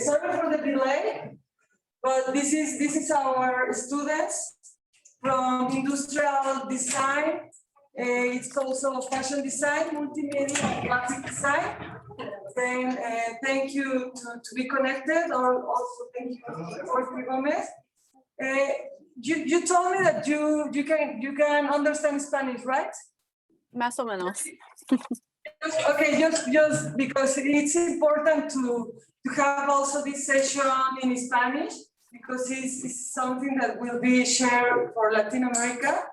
Sorry for the delay, but this is our students from industrial design. It's also fashion design, multimedia, and graphic design. Then thank you to be connected, or also thank you Jorge Gomez. You told me that you can understand Spanish, right? Más o menos. Okay, just because it's important to have also this session in Spanish, because it's something that will be shared for Latin America.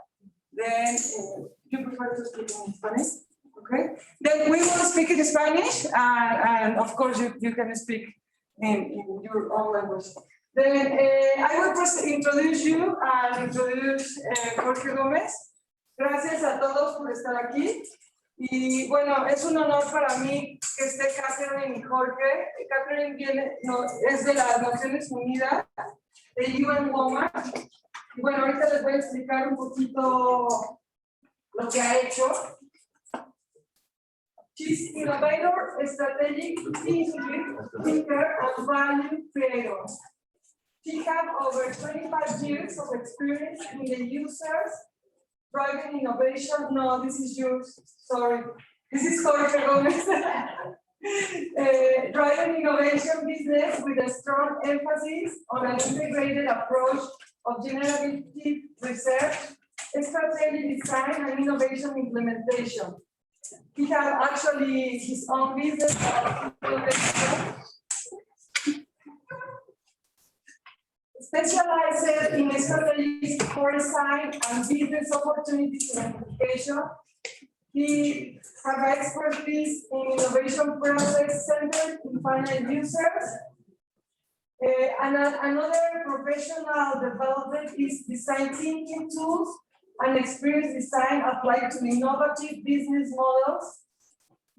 Then you prefer to speak in Spanish, okay? Then we will speak in Spanish, and of course you can speak in your own language. Then I will first introduce you and introduce Jorge Gómez. Gracias a todos por estar aquí. Y bueno, es un honor para mí que esté Catherine y Jorge. Catherine es de las Naciones Unidas, de UN Women. Y bueno, ahorita les voy a explicar un poquito lo que ha hecho. She's innovator, strategic thinker, and value creator. She has over 25 years of experience in the users driving innovation. No, this is yours. Sorry. This is Jorge Gómez. Driving innovation business with a strong emphasis on an integrated approach of generative research, strategic design, and innovation implementation. He has actually his own business. Specialized in strategic foresight and business opportunities identification. He has expertise in innovation process centered in final users. And another professional development is design thinking tools and experience design applied to innovative business models.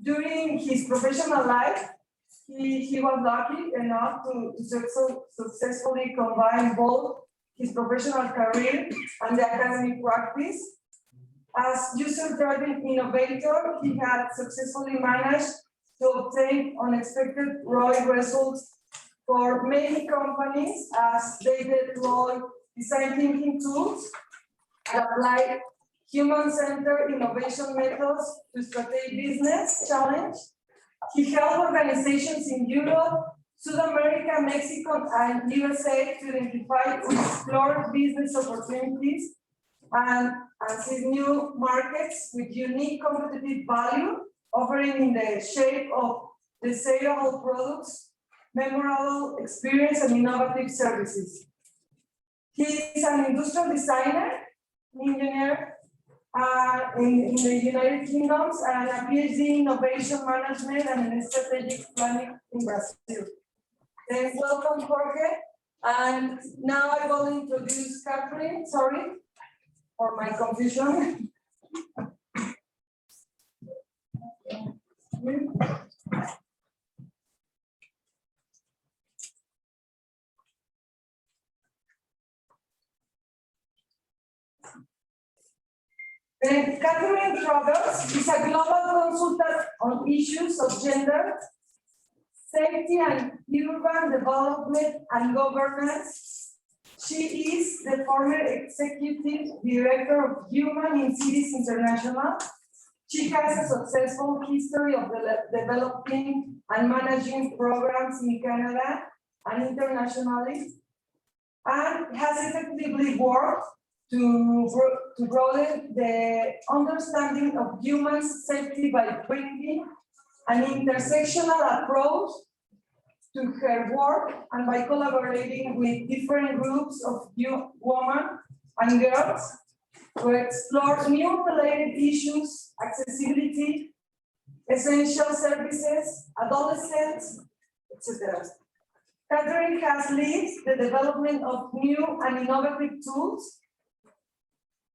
During his professional life, he was lucky enough to successfully combine both his professional career and the academic practice. As user-driven innovator, he had successfully managed to obtain unexpected ROI results for many companies as they deploy design thinking tools and apply human-centered innovation methods to strategic business challenge. He helped organizations in Europe, South America, Mexico, and USA to identify and explore business opportunities and seize new markets with unique competitive value, offering in the shape of desirable products, memorable experience, and innovative services. He is an industrial designer, engineer, in the United Kingdom, and a PhD in innovation management and in strategic planning in Brazil. Then welcome, Jorge. And now I will introduce Catherine. Sorry for my confusion. Catherine Roberts is a global consultant on issues of gender, safety, and urban development and governance. She is the former executive director of Human in Cities International. She has a successful history of developing and managing programs in Canada and internationally, and has effectively worked to broaden the understanding of human safety by bringing an intersectional approach to her work and by collaborating with different groups of women and girls to explore new related issues, accessibility, essential services, adolescents, etc. Catherine has led the development of new and innovative tools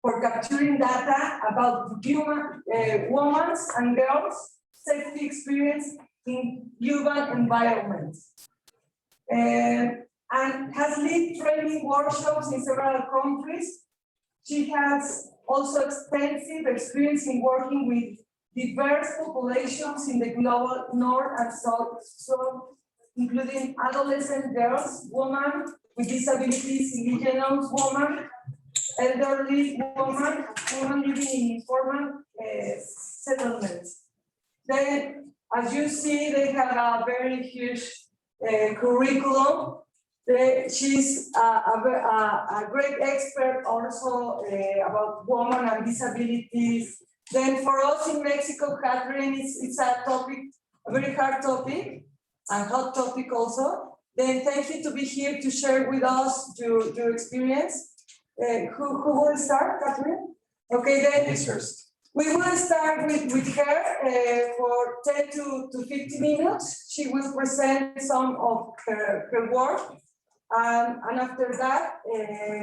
for capturing data about human, women and girls' safety experience in urban environments. And has led training workshops in several countries. She has also extensive experience in working with diverse populations in the global north and south including adolescent girls, women with disabilities, indigenous women, elderly women, women living in informal settlements. Then, as you see, they have a very huge curriculum. She's a great expert also about women and disabilities. Then for us in Mexico, Catherine, it's a topic, a very hard topic, and hot topic also. Then thank you to be here to share with us your experience. Who will start, Catherine? Okay, then. Yes, first. We will start with her for 10 to 50 minutes. She will present some of her work. And after that,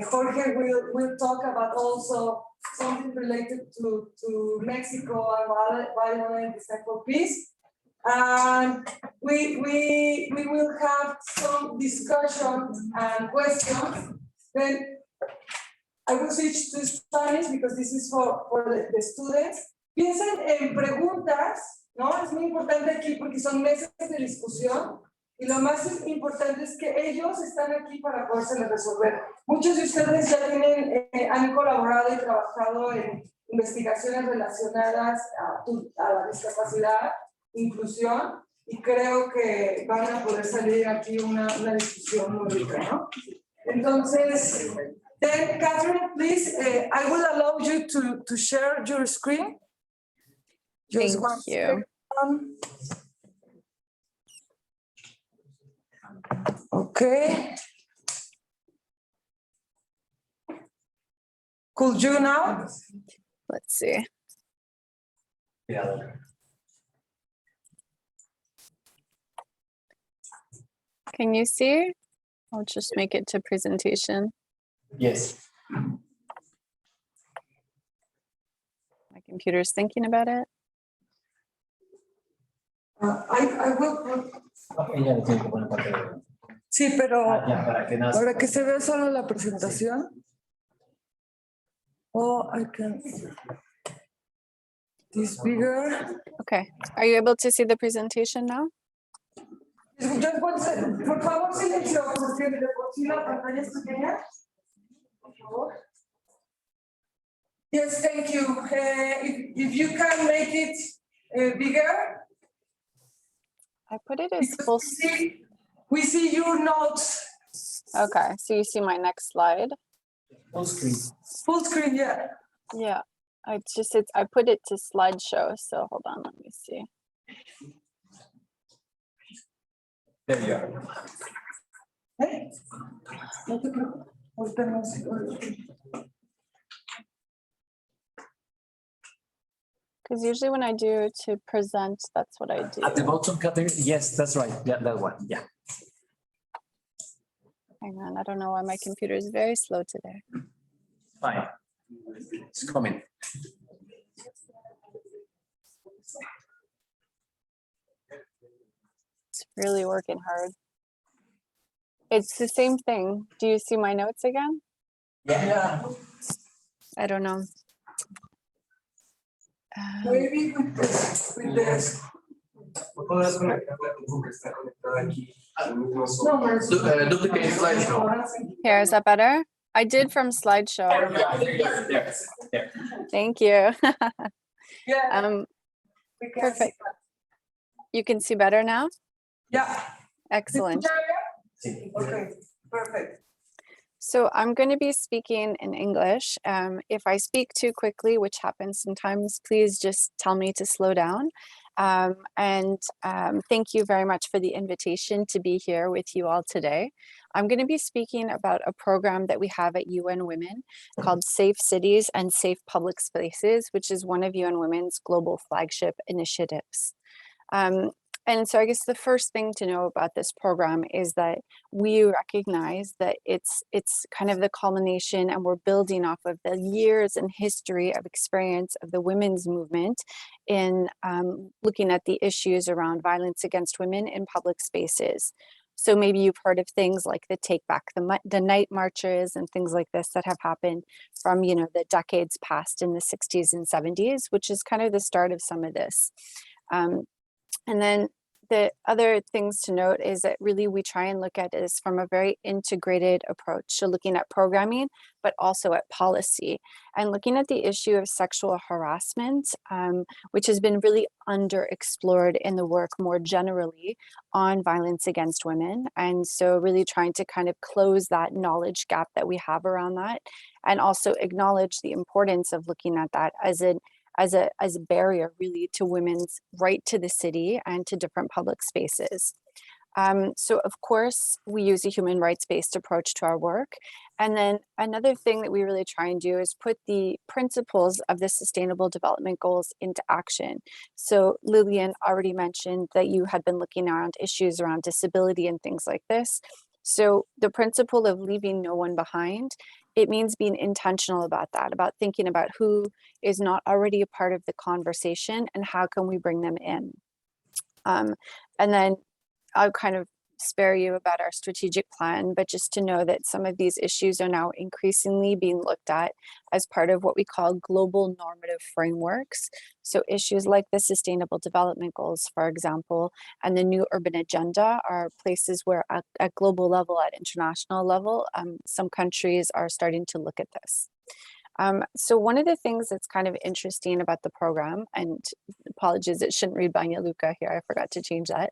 Jorge will talk about also something related to Mexico and violent for peace. And we will have some discussion and questions. Then I will switch to Spanish because this is for the students. Piensen en preguntas, ¿no? Es muy importante aquí porque son mesas de discusión y lo más importante es que ellos están aquí para poderse resolver. Muchos de ustedes ya han colaborado y trabajado en investigaciones relacionadas a la discapacidad, inclusión, y creo que van a poder salir aquí una discusión muy rica, ¿no? Entonces, then, Catherine, please, I will allow you to share your screen. Just Thank one you. second. Okay. Could you now? Let's see. Yeah. Can you see? I'll just make it to presentation. Yes. My computer's thinking about it. I will. Ella le tiene que poner pantalla. Sí, pero Ya, para que se vea solo la presentación. Oh, I can. This bigger. Okay. Are you able to see the presentation now? Just one second. Por favor, silencio, porque de por sí la pantalla es pequeña. Por favor. Yes, thank you. If you can make it bigger. I put it as full. We see your notes. Okay, so you see my next slide. full screen. Full screen, yeah. Yeah, I put it to slideshow. So hold on, let me see. There you are. Hey. No te preocupes. Ahorita no sé. Because usually when I do to present, that's what I do. At the bottom category, yes, that's right. Yeah, that one. Yeah. Hang on, I don't know why my computer is very slow today. Fine. It's coming. It's really working hard. It's the same thing. Do you see my notes again? Yeah. I don't know. Maybe with this. Duplicate slideshow. Here, is that better? I did from slideshow. There. Thank you. Yeah. We can Perfect. see that. You can see better now? Yeah. Excellent. Okay, perfect. So I'm going to be speaking in English. If I speak too quickly, which happens sometimes, please just tell me to slow down. Thank you very much for the invitation to be here with you all today. I'm going to be speaking about a program that we have at UN Women called Safe Cities and Safe Public Spaces, which is one of UN Women's global flagship initiatives. And so I guess the first thing to know about this program is that we recognize that it's kind of the culmination, and we're building off of the years and history of experience of the women's movement in looking at the issues around violence against women in public spaces. So maybe you've heard of things like the Take Back the Night marches and things like this that have happened from, you know, the decades past in the 60s and 70s, which is kind of the start of some of this. And then the other things to note is that really we try and look at this from a very integrated approach. So looking at programming, but also at policy and looking at the issue of sexual harassment, which has been really underexplored in the work more generally on violence against women. And so really trying to kind of close that knowledge gap that we have around that, and also acknowledge the importance of looking at that as a barrier really to women's right to the city and to different public spaces. So of course, we use a human rights-based approach to our work. And then another thing that we really try and do is put the principles of the Sustainable Development Goals into action. So Lillian already mentioned that you had been looking around issues around disability and things like this. So the principle of leaving no one behind, it means being intentional about that, about thinking about who is not already a part of the conversation and how can we bring them in. And then I'll kind of spare you about our strategic plan, but just to know that some of these issues are now increasingly being looked at as part of what we call global normative frameworks. So issues like the Sustainable Development Goals, for example, and the New Urban Agenda are places where at global level, at international level, some countries are starting to look at this. So one of the things that's kind of interesting about the program, and apologies, it shouldn't read Banja Luka here, I forgot to change that,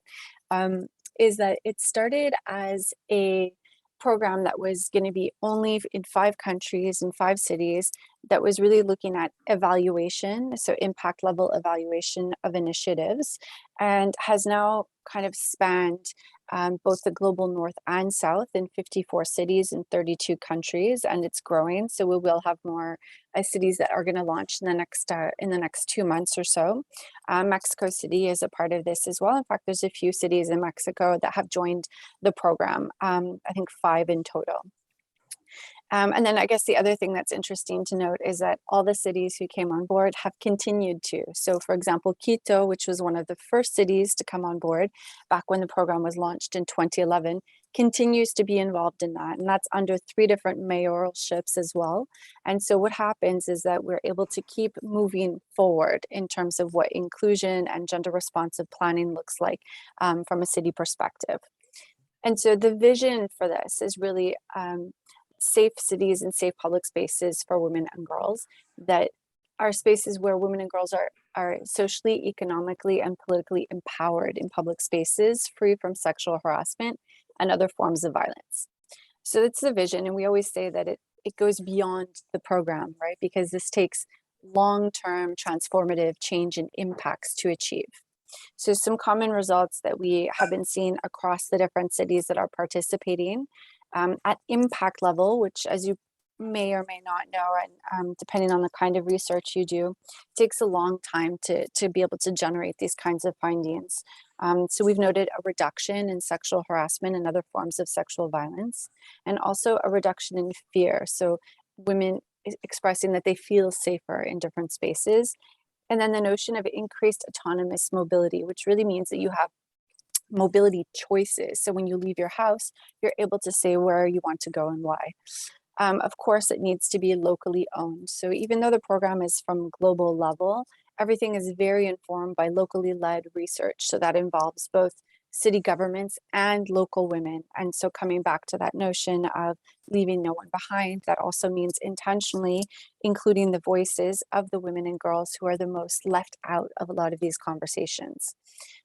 is that it started as a program that was going to be only in 5 countries in 5 cities, that was really looking at evaluation, so impact level evaluation of initiatives, and has now kind of spanned both the global north and south in 54 cities in 32 countries, and it's growing. So we will have more cities that are going to launch in the next 2 months or so. Mexico City is a part of this as well. In fact, there's a few cities in Mexico that have joined the program. I think 5 in total. And then I guess the other thing that's interesting to note is that all the cities who came on board have continued to. So for example, Quito, which was one of the first cities to come on board back when the program was launched in 2011, continues to be involved in that. And that's under 3 different mayoralships as well. And so what happens is that we're able to keep moving forward in terms of what inclusion and gender responsive planning looks like from a city perspective. And so the vision for this is really safe cities and safe public spaces for women and girls, that are spaces where women and girls are socially, economically, and politically empowered in public spaces, free from sexual harassment and other forms of violence. So that's the vision. And we always say that it goes beyond the program, right? Because this takes long-term transformative change and impacts to achieve. So some common results that we have been seeing across the different cities that are participating at impact level, which as you may or may not know, and depending on the kind of research you do, takes a long time to be able to generate these kinds of findings. So we've noted a reduction in sexual harassment and other forms of sexual violence, and also a reduction in fear. So women expressing that they feel safer in different spaces. And then the notion of increased autonomous mobility, which really means that you have mobility choices. So when you leave your house, you're able to say where you want to go and why. Of course, it needs to be locally owned. So even though the program is from global level, everything is very informed by locally led research. So that involves both city governments and local women. And so coming back to that notion of leaving no one behind, that also means intentionally including the voices of the women and girls who are the most left out of a lot of these conversations.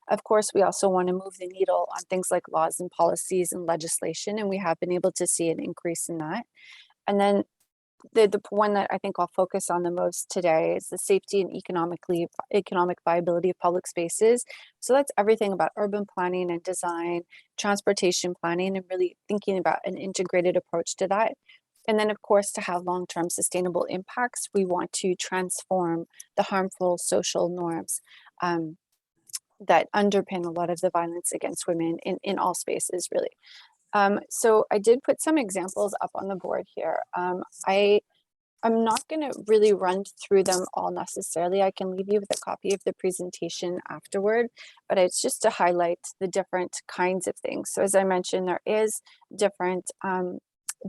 Of course, we also want to move the needle on things like laws and policies and legislation, and we have been able to see an increase in that. And then the one that I think I'll focus on the most today is the safety and economic viability of public spaces. So that's everything about urban planning and design, transportation planning, and really thinking about an integrated approach to that. And then, of course, to have long-term sustainable impacts, we want to transform the harmful social norms that underpin a lot of the violence against women in all spaces, really. So I did put some examples up on the board here. I'm not going to really run through them all necessarily. I can leave you with a copy of the presentation afterward, but it's just to highlight the different kinds of things. So as I mentioned, there is different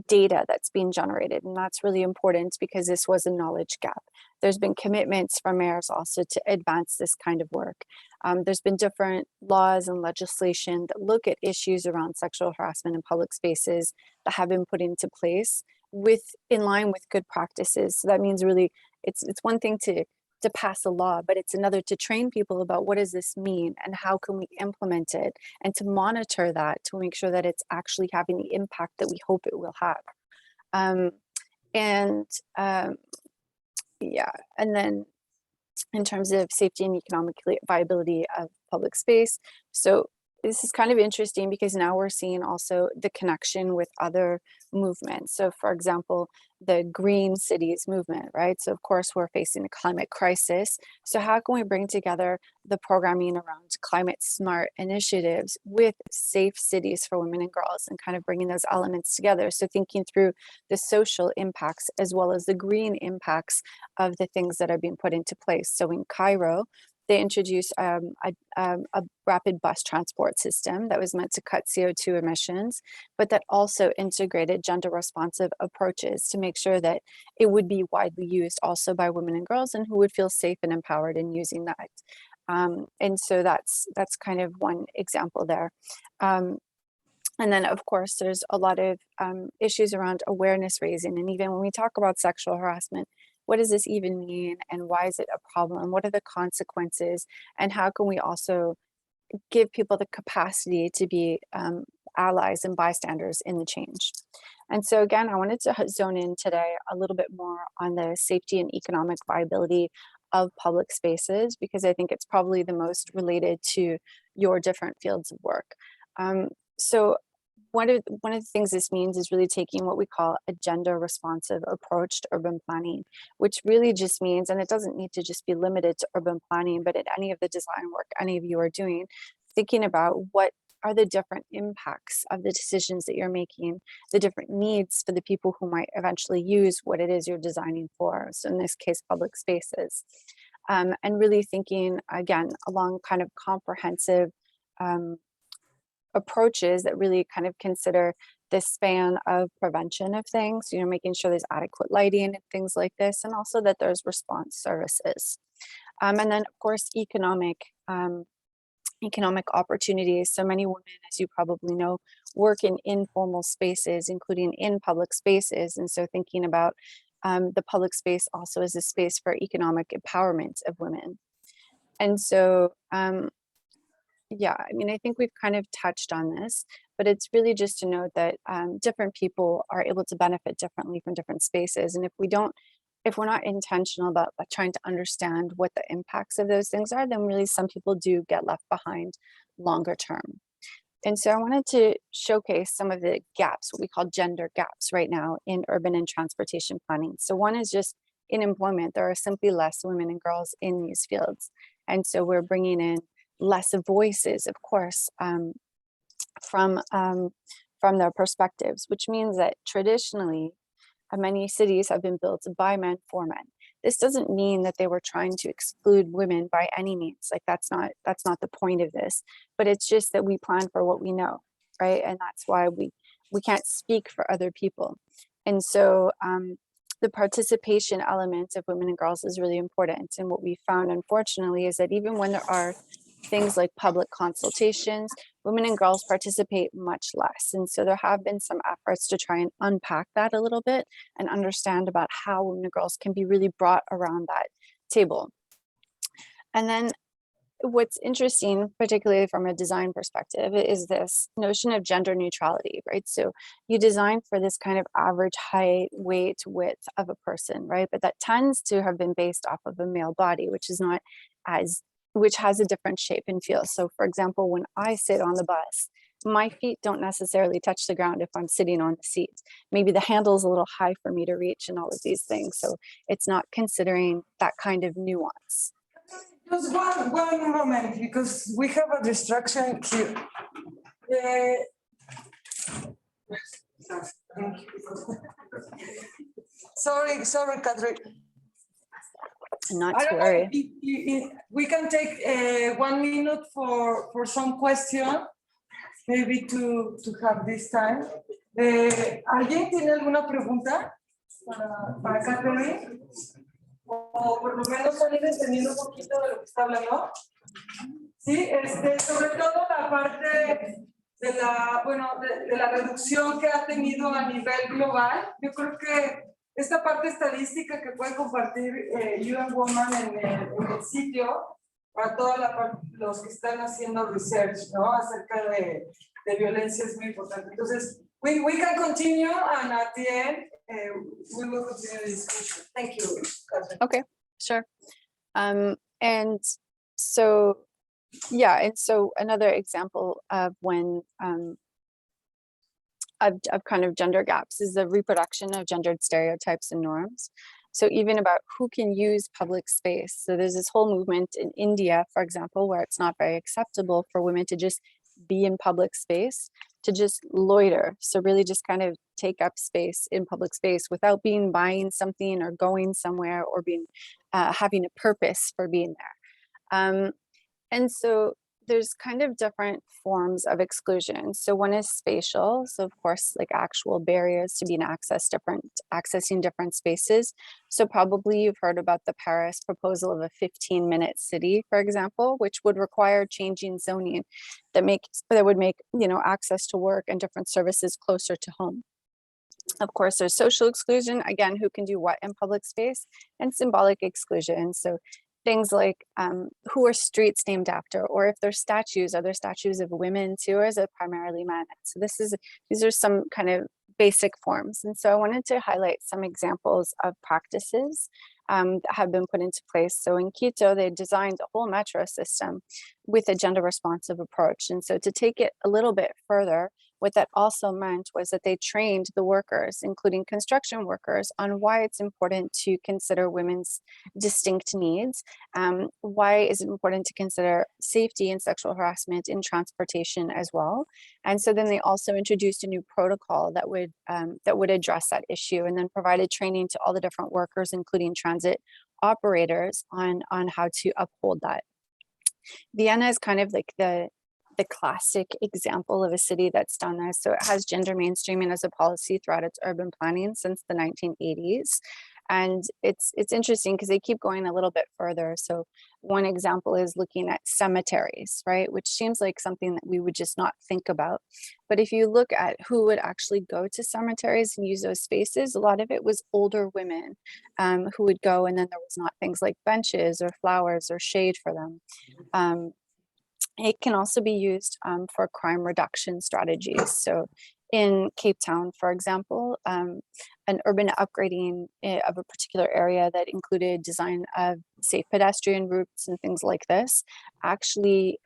data that's being generated. And that's really important because this was a knowledge gap. There's been commitments from mayors also to advance this kind of work. There's been different laws and legislation that look at issues around sexual harassment in public spaces that have been put into place in line with good practices. So that means really it's one thing to pass a law, but it's another to train people about what does this mean and how can we implement it, and to monitor that to make sure that it's actually having the impact that we hope it will have. Yeah, and then in terms of safety and economic viability of public space. So this is kind of interesting because now we're seeing also the connection with other movements. So for example, the green cities movement, right? So of course we're facing a climate crisis. So how can we bring together the programming around climate smart initiatives with safe cities for women and girls, and kind of bringing those elements together? So thinking through the social impacts as well as the green impacts of the things that are being put into place. So in Cairo, they introduced a rapid bus transport system that was meant to cut CO2 emissions, but that also integrated gender responsive approaches to make sure that it would be widely used also by women and girls, and who would feel safe and empowered in using that. And so that's kind of one example there. And then of course, there's a lot of issues around awareness raising. And even when we talk about sexual harassment, what does this even mean, and why is it a problem? What are the consequences? And how can we also give people the capacity to be allies and bystanders in the change? And so again, I wanted to zone in today a little bit more on the safety and economic viability of public spaces, because I think it's probably the most related to your different fields of work. So one of the things this means is really taking what we call a gender responsive approach to urban planning, which really just means, and it doesn't need to just be limited to urban planning, but at any of the design work any of you are doing, thinking about what are the different impacts of the decisions that you're making, the different needs for the people who might eventually use what it is you're designing for. So in this case, public spaces. And really thinking, again, along kind of comprehensive approaches that really kind of consider the span of prevention of things, making sure there's adequate lighting and things like this, and also that there's response services. And then of course, economic opportunities. So many women, as you probably know, work in informal spaces, including in public spaces. And so thinking about the public space also as a space for economic empowerment of women. And so, yeah, I mean, I think we've kind of touched on this, but it's really just to note that different people are able to benefit differently from different spaces. And if we're not intentional about trying to understand what the impacts of those things are, then really some people do get left behind longer term. And so I wanted to showcase some of the gaps, what we call gender gaps right now in urban and transportation planning. So one is just in employment. There are simply less women and girls in these fields. And so we're bringing in less voices, of course, from their perspectives, which means that traditionally many cities have been built by men for men. This doesn't mean that they were trying to exclude women by any means. Like that's not the point of this, but it's just that we plan for what we know, right? And that's why we can't speak for other people. And so the participation element of women and girls is really important. And what we found, unfortunately, is that even when there are things like public consultations, women and girls participate much less. And so there have been some efforts to try and unpack that a little bit and understand about how women and girls can be really brought around that table. And then what's interesting, particularly from a design perspective, is this notion of gender neutrality, right? So you design for this kind of average height, weight, width of a person, right? But that tends to have been based off of a male body, which has a different shape and feel. So for example, when I sit on the bus, my feet don't necessarily touch the ground if I'm sitting on the seat. Maybe the handle is a little high for me to reach and all of these things. So it's not considering that kind of nuance. Just one moment, because we have a distraction here. Sorry, Catherine. Not I to don't know worry. if we can take 1 minute for some question, maybe to have this time. ¿Alguien tiene alguna pregunta para Catherine? O por lo menos han ido entendiendo un poquito de lo que está hablando. Sí, sobre todo la parte de la, bueno, de la reducción que ha tenido a nivel global. Yo creo que esta parte estadística que puede compartir UN Woman en el sitio, para todos los que están haciendo research, ¿no? Acerca de violencia es muy importante. Entonces, we can continue, and at the end, we will continue the discussion. Thank you, Catherine. Okay, sure. And so, yeah, and so another example of when of kind of gender gaps is the reproduction of gendered stereotypes and norms. So even about who can use public space. So there's this whole movement in India, for example, where it's not very acceptable for women to just be in public space, to just loiter. So really just kind of take up space in public space without buying something or going somewhere or being having a purpose for being there. And so there's kind of different forms of exclusion. So one is spatial. So of course, like actual barriers to being accessing different spaces. So probably you've heard about the Paris proposal of a 15-minute city, for example, which would require changing zoning that would make, access to work and different services closer to home. Of course, there's social exclusion, again, who can do what in public space, and symbolic exclusion. So things like who are streets named after, or if they're statues, are there statues of women too, or is it primarily men? So these are some kind of basic forms. And so I wanted to highlight some examples of practices that have been put into place. So in Quito, they designed a whole metro system with a gender responsive approach. And so to take it a little bit further, what that also meant was that they trained the workers, including construction workers, on why it's important to consider women's distinct needs. Why is it important to consider safety and sexual harassment in transportation as well? And so then they also introduced a new protocol that would address that issue, and then provided training to all the different workers, including transit operators, on how to uphold that. Vienna is kind of like the classic example of a city that's done this. So it has gender mainstreaming as a policy throughout its urban planning since the 1980s. And it's interesting because they keep going a little bit further. So one example is looking at cemeteries, right? Which seems like something that we would just not think about. But if you look at who would actually go to cemeteries and use those spaces, a lot of it was older women who would go, and then there was not things like benches or flowers or shade for them. It can also be used for crime reduction strategies. So in Cape Town, for example, an urban upgrading of a particular area that included design of safe pedestrian routes and things like this actually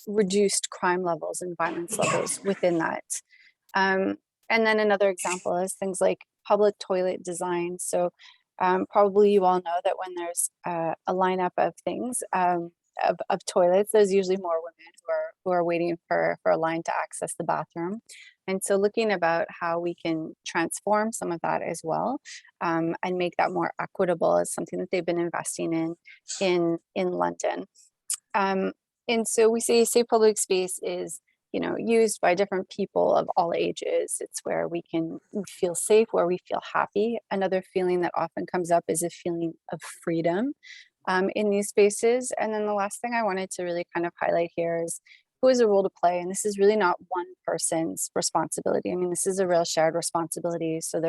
reduced crime levels and violence levels within that. And then another example is things like public toilet design. So probably you all know that when there's a lineup of things, of toilets, there's usually more women who are waiting for a line to access the bathroom. And so looking about how we can transform some of that as well, and make that more equitable is something that they've been investing in London. And so we say safe public space is, used by different people of all ages. It's where we can feel safe, where we feel happy. Another feeling that often comes up is a feeling of freedom in these spaces. And then the last thing I wanted to really kind of highlight here is who has a role to play. And this is really not one person's responsibility. I mean, this is a real shared responsibility. So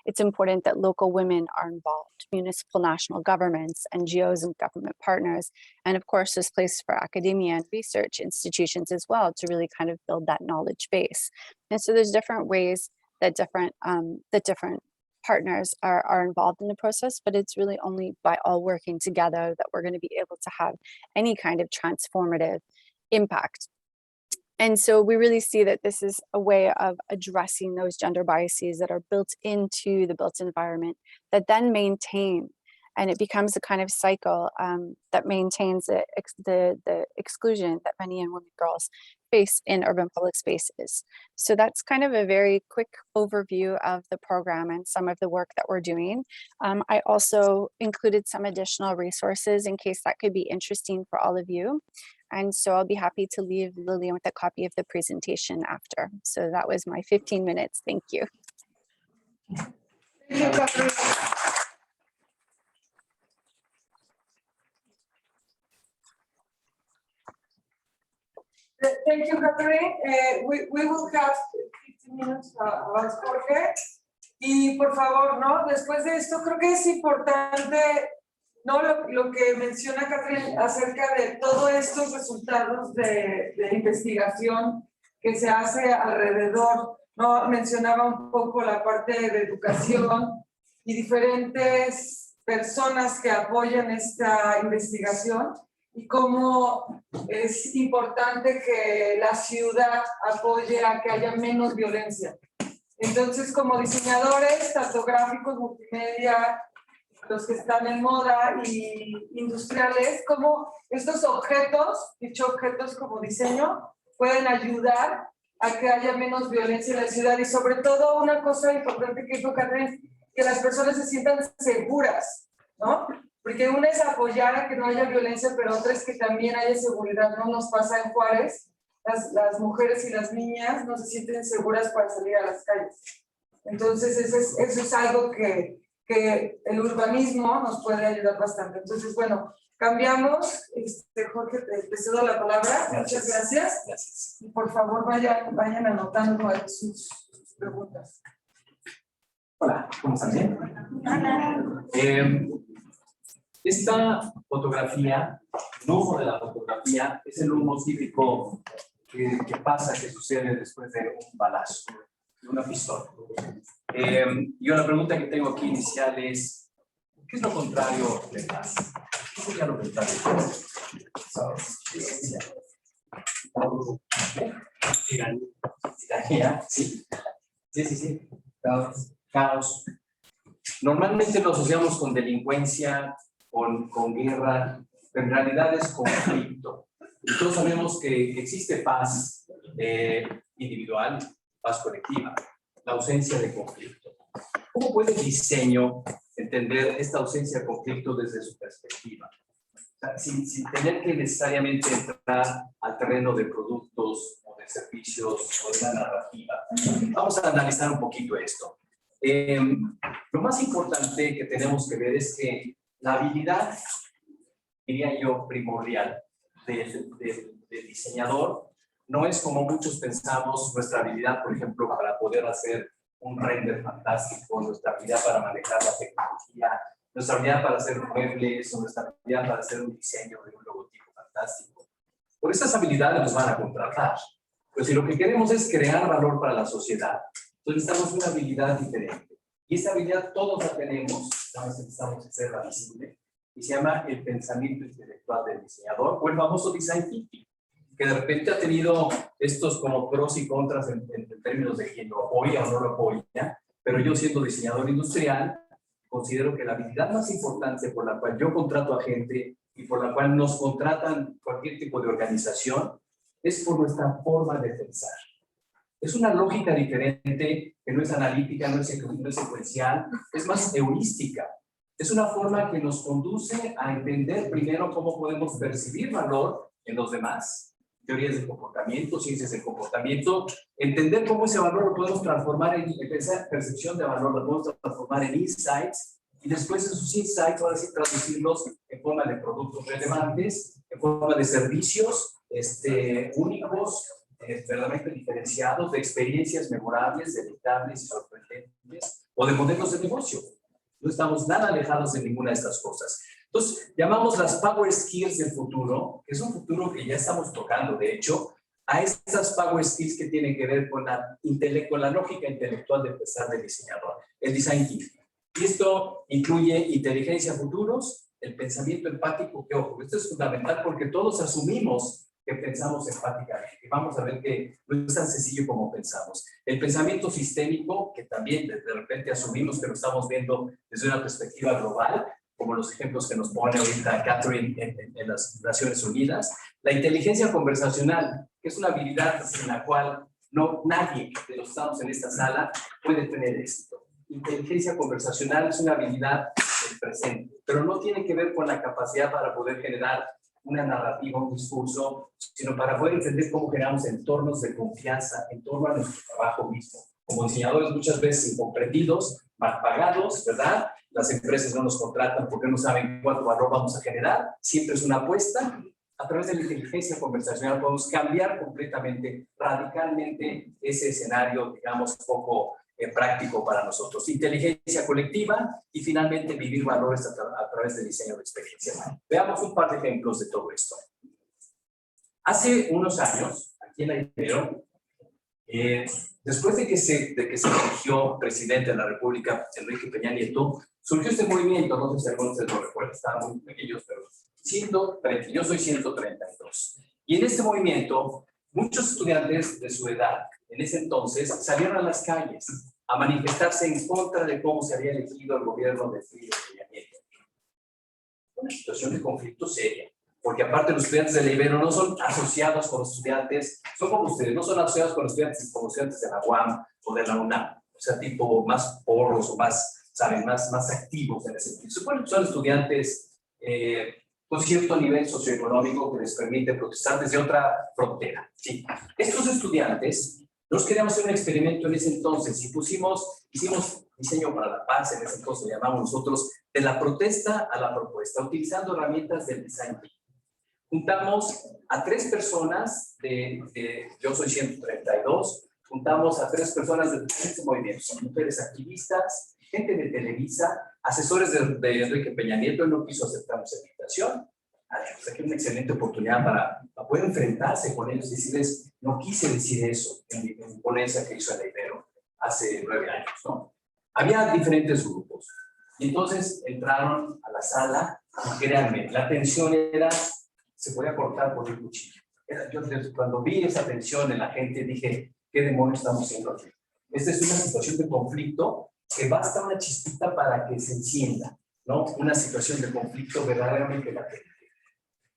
it's important that local women are involved, municipal, national governments, NGOs and government partners. And of course, there's place for academia and research institutions as well to really kind of build that knowledge base. And so there's different ways that different partners are involved in the process, but it's really only by all working together that we're going to be able to have any kind of transformative impact. And so we really see that this is a way of addressing those gender biases that are built into the built environment that then maintain, and it becomes a kind of cycle that maintains the exclusion that many and women girls face in urban public spaces. So that's kind of a very quick overview of the program and some of the work that we're doing. I also included some additional resources in case that could be interesting for all of you. And so I'll be happy to leave Lillian with a copy of the presentation after. So that was my 15 minutes. Thank you. Thank you, Catherine. Thank you, Catherine. We will have 15 minutes about Jorge. Y por favor, ¿no? Después de esto, creo que es importante, ¿no? Lo que menciona Catherine acerca de todos estos resultados de investigación que se hace alrededor, ¿no? Mencionaba un poco la parte de educación y diferentes personas que apoyan esta investigación y cómo es importante que la ciudad apoye a que haya menos violencia. Entonces, como diseñadores, tanto gráficos, multimedia, los que están en moda y industriales, como estos objetos, dicho objetos como diseño, pueden ayudar a que haya menos violencia en la ciudad y sobre todo una cosa importante que dijo Catherine, que las personas se sientan seguras, ¿no? Porque una es apoyar a que no haya violencia, pero otra es que también haya seguridad, ¿no? Nos pasa en Juárez, las mujeres y las niñas no se sienten seguras para salir a las calles. Entonces eso es algo que el urbanismo nos puede ayudar bastante. Entonces, bueno, cambiamos. Jorge, te cedo la palabra. Muchas gracias. Gracias. Y por favor, vayan anotando sus preguntas. Hola, ¿cómo están? ¿Bien? Esta fotografía, el humo de la fotografía, es el humo típico que pasa, que sucede después de un balazo, de una pistola. Yo la pregunta que tengo aquí inicial es, ¿qué es lo contrario de paz? ¿Qué sería lo contrario de paz? Tiranía, sí. Sí. Caos. Normalmente lo asociamos con delincuencia, con guerra, pero en realidad es conflicto. Y todos sabemos que existe paz individual, paz colectiva, la ausencia de conflicto. ¿Cómo puede el diseño entender esta ausencia de conflicto desde su perspectiva? O sea, sin tener que necesariamente entrar al terreno de productos o de servicios o de la narrativa. Vamos a analizar un poquito esto. Lo más importante que tenemos que ver es que la habilidad, diría yo, primordial del diseñador no es como muchos pensamos nuestra habilidad, por ejemplo, para poder hacer un render fantástico, nuestra habilidad para manejar la tecnología, nuestra habilidad para hacer muebles o nuestra habilidad para hacer un diseño de un logotipo fantástico. Por esas habilidades nos van a contratar. Pero si lo que queremos es crear valor para la sociedad, entonces necesitamos una habilidad diferente. Y esa habilidad todos la tenemos, necesitamos hacerla visible, y se llama el pensamiento intelectual del diseñador, o el famoso design thinking, que de repente ha tenido estos como pros y contras en términos de quién lo apoya o no lo apoya, pero yo siendo diseñador industrial, considero que la habilidad más importante por la cual yo contrato a gente y por la cual nos contratan cualquier tipo de organización, es por nuestra forma de pensar. Es una lógica diferente, que no es analítica, no es secuencial, es más heurística. Es una forma que nos conduce a entender primero cómo podemos percibir valor en los demás, teorías del comportamiento, ciencias del comportamiento, entender cómo ese valor lo podemos transformar en percepción de valor, lo podemos transformar en insights, y después esos insights, ahora sí, traducirlos en forma de productos relevantes, en forma de servicios únicos, verdaderamente diferenciados, de experiencias memorables, deleitables y sorprendentes, o de modelos de negocio. No estamos nada alejados de ninguna de estas cosas. Entonces, llamamos las Power Skills del futuro, que es un futuro que ya estamos tocando, de hecho, a estas Power Skills que tienen que ver con la lógica intelectual de pensar del diseñador, el design thinking. Y esto incluye inteligencia futuros, el pensamiento empático, que ojo, esto es fundamental porque todos asumimos que pensamos empáticamente. Vamos a ver que no es tan sencillo como pensamos. El pensamiento sistémico, que también de repente asumimos que lo estamos viendo desde una perspectiva global, como los ejemplos que nos pone ahorita Catherine en las Naciones Unidas. La inteligencia conversacional, que es una habilidad sin la cual nadie de los que estamos en esta sala puede tener éxito. Inteligencia conversacional es una habilidad del presente, pero no tiene que ver con la capacidad para poder generar una narrativa, un discurso, sino para poder entender cómo generamos entornos de confianza en torno a nuestro trabajo mismo. Como diseñadores muchas veces incomprendidos, mal pagados, ¿verdad? Las empresas no nos contratan porque no saben cuánto valor vamos a generar. Siempre es una apuesta. A través de la inteligencia conversacional podemos cambiar completamente, radicalmente ese escenario, digamos, poco práctico para nosotros. Inteligencia colectiva y finalmente vivir valores a través del diseño de experiencia. Veamos un par de ejemplos de todo esto. Hace unos años, aquí en la Ibero, después de que se eligió presidente de la República, Enrique Peña Nieto, surgió este movimiento, no sé si algunos de ustedes lo recuerdan, estaban muy pequeños, pero yo soy 132. Y en este movimiento, muchos estudiantes de su edad, en ese entonces, salieron a las calles a manifestarse en contra de cómo se había elegido el gobierno de Enrique Peña Nieto. Una situación de conflicto seria. Porque aparte los estudiantes de la Ibero no son asociados con los estudiantes, son como ustedes, no son asociados con los estudiantes de la UAM o de la UNAM, o sea, tipo más porros o más, ¿saben?, más activos en ese sentido. Supongo que son estudiantes con cierto nivel socioeconómico que les permite protestar desde otra frontera. Sí. Estos estudiantes, nos queríamos hacer un experimento en ese entonces y hicimos diseño para la paz, en ese entonces le llamamos nosotros, de la protesta a la propuesta, utilizando herramientas del design thinking. Juntamos a 3 personas yo soy 132, juntamos a 3 personas de diferentes movimientos, mujeres activistas, gente de Televisa, asesores de Enrique Peña Nieto. Él no quiso aceptar nuestra invitación. Pues aquí una excelente oportunidad para poder enfrentarse con ellos y decirles, no quise decir eso en mi ponencia que hizo el Ibero hace 9 años, ¿no? Había diferentes grupos. Y entonces entraron a la sala y créanme, la tensión era, se podía cortar por el cuchillo. Yo cuando vi esa tensión en la gente dije, ¿qué demonios estamos haciendo aquí? Esta es una situación de conflicto que basta una chispita para que se encienda, ¿no? Una situación de conflicto verdaderamente latente.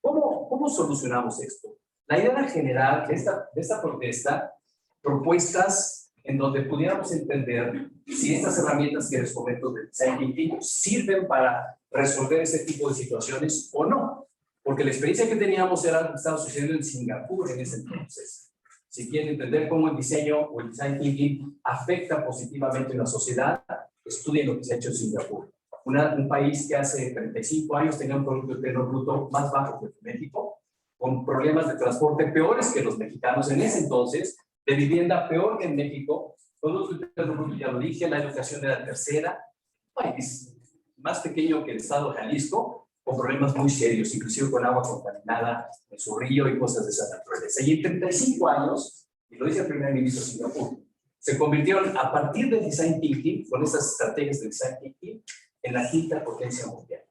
¿Cómo solucionamos esto? La idea era generar de esta protesta propuestas en donde pudiéramos entender si estas herramientas que les comento del design thinking sirven para resolver ese tipo de situaciones o no. Porque la experiencia que teníamos era lo que estaba sucediendo en Singapur en ese entonces. Si quieren entender cómo el diseño o el design thinking afecta positivamente a la sociedad, estudien lo que se ha hecho en Singapur. Un país que hace 35 años tenía un Producto Interno Bruto más bajo que el México, con problemas de transporte peores que los mexicanos en ese entonces, de vivienda peor que en México, Producto Interno Bruto, ya lo dije, la educación era tercera, país más pequeño que el estado de Jalisco, con problemas muy serios, inclusive con agua contaminada en su río y cosas de esa naturaleza. Y en 35 años, y lo dice el primer ministro de Singapur, se convirtieron a partir del design thinking, con estas estrategias de design thinking, en la 5ª potencia mundial.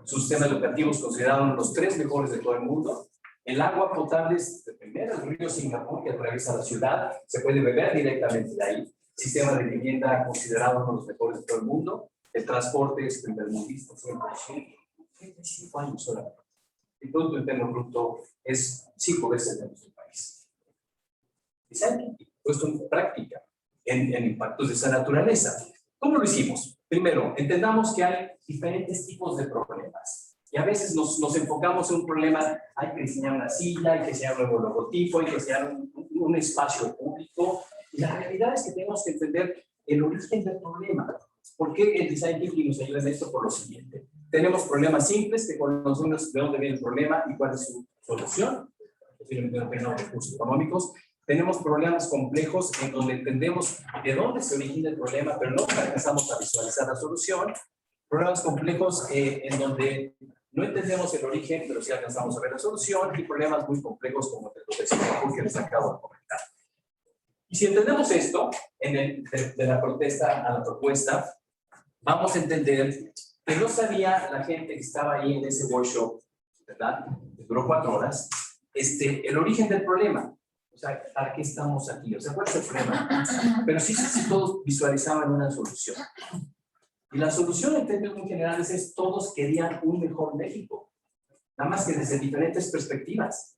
Sus sistemas educativos considerados los 3 mejores de todo el mundo. El agua potable es de primero, el río Singapur, que atraviesa la ciudad, se puede beber directamente de ahí. Sistema de vivienda considerado uno de los mejores de todo el mundo. El transporte es primermundista, 100%. 35 años solamente. El Producto Interno Bruto es 5 veces de nuestro país. Design puesto en práctica en impactos de esa naturaleza. ¿Cómo lo hicimos? Primero, entendamos que hay diferentes tipos de problemas. Y a veces nos enfocamos en un problema, hay que diseñar una silla, hay que diseñar un nuevo logotipo, hay que diseñar un espacio público. Y la realidad es que tenemos que entender el origen del problema. ¿Por qué el design thinking nos ayuda en esto? Por lo siguiente. Tenemos problemas simples que conocemos de dónde viene el problema y cuál es su solución. Posiblemente no tenemos recursos económicos. Tenemos problemas complejos en donde entendemos de dónde se origina el problema, pero no alcanzamos a visualizar la solución. Problemas complejos en donde no entendemos el origen, pero sí alcanzamos a ver la solución. Y problemas muy complejos como el de Singapur que les acabo de comentar. Y si entendemos esto, de la protesta a la propuesta, vamos a entender que no sabía la gente que estaba ahí en ese workshop, ¿verdad? Que duró 4 horas, el origen del problema. O sea, ¿para qué estamos aquí? O sea, ¿cuál es el problema? Pero sí todos visualizaban una solución. Y la solución en términos muy generales es todos querían un mejor México. Nada más que desde diferentes perspectivas.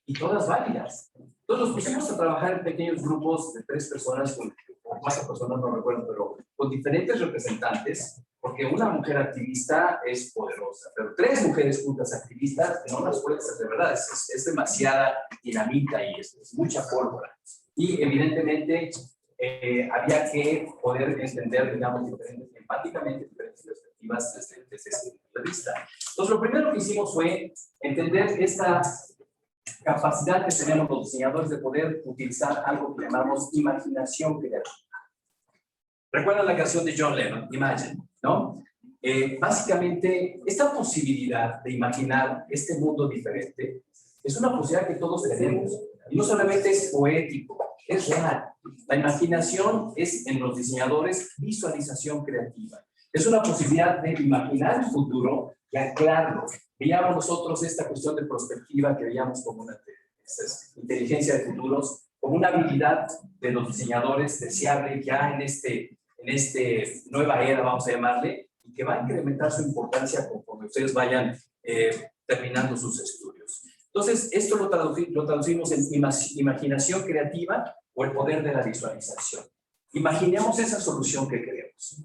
Y todas válidas. Entonces nos pusimos a trabajar en pequeños grupos de 3 personas, o 4 personas, no recuerdo, pero con diferentes representantes, porque porque una mujer activista es poderosa, pero 3 mujeres juntas activistas no las puedes hacer, de verdad, es demasiada dinamita y es mucha pólvora. Y evidentemente había que poder entender, digamos, empáticamente diferentes perspectivas desde ese punto de vista. Entonces, lo primero que hicimos fue entender esta capacidad que tenemos los diseñadores de poder utilizar algo que llamamos imaginación creativa. ¿Recuerdan la canción de John Lennon, Imagine, no? Básicamente, esta posibilidad de imaginar este mundo diferente es una posibilidad que todos tenemos. Y no solamente es poético, es real. La imaginación es, en los diseñadores, visualización creativa. Es una posibilidad de imaginar el futuro y anclarlo. Veíamos nosotros esta cuestión de perspectiva que veíamos como una inteligencia de futuros, como una habilidad de los diseñadores deseable ya en este nueva era, vamos a llamarle, y que va a incrementar su importancia conforme ustedes vayan terminando sus estudios. Entonces, esto lo traducimos en imaginación creativa o el poder de la visualización. Imaginemos esa solución que queremos.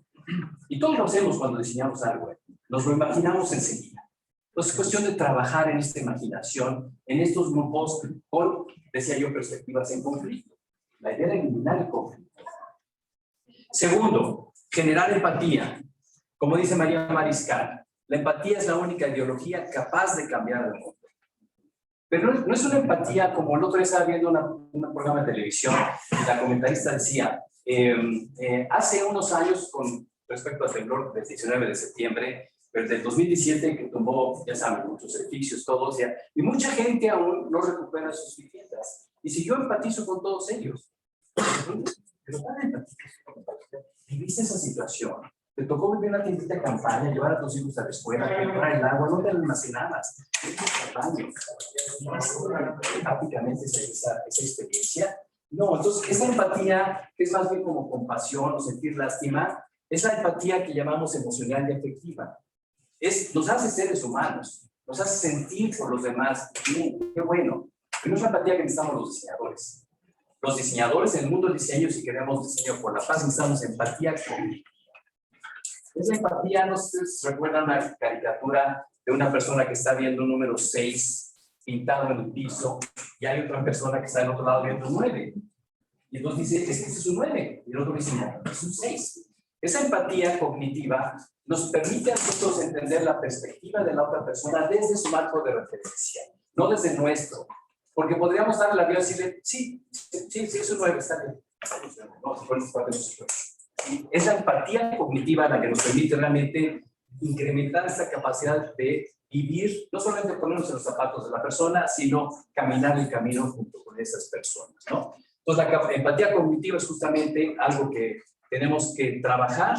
Y todos lo hacemos cuando diseñamos algo. Nos lo imaginamos enseguida. Entonces, es cuestión de trabajar en esta imaginación, en estos grupos con, decía yo, perspectivas en conflicto. La idea de eliminar el conflicto. Segundo, generar empatía. Como dice María Mariscal, la empatía es la única ideología capaz de cambiar el mundo. Pero no es una empatía como el otro día estaba viendo un programa de televisión y la comentarista decía, hace unos años con respecto al temblor del 19 de septiembre, pero del 2017 que tumbó, ya saben, muchos edificios, todos, y mucha gente aún no recupera sus viviendas. Y si yo empatizo con todos ellos, pero viviste esa situación, te tocó vivir una tiendita de campaña, llevar a tus hijos a la escuela, comprar el agua, no te almacenabas, prácticamente esa experiencia. No, entonces esa empatía, que es más bien como compasión o sentir lástima, es la empatía que llamamos emocional y afectiva. Nos hace seres humanos, nos hace sentir por los demás. Bien, qué bueno. Pero no es la empatía que necesitamos los diseñadores. Los diseñadores en el mundo del diseño, si queremos diseño por la paz, necesitamos empatía cognitiva. Esa empatía, no sé si recuerdan una caricatura de una persona que está viendo un número 6 pintado en el piso y hay otra persona que está del otro lado viendo un 9. Y entonces dice, es que es un 9. Y el otro dice, no, es un 6. Esa empatía cognitiva nos permite a nosotros entender la perspectiva de la otra persona desde su marco de referencia, no desde el nuestro. Porque podríamos darle la vida y decirle, sí, es un 9, está bien. No, si fueron 4, es la empatía cognitiva la que nos permite realmente incrementar esta capacidad de vivir, no solamente ponernos en los zapatos de la persona, sino caminar el camino junto con esas personas, ¿no? Entonces, la empatía cognitiva es justamente algo que tenemos que trabajar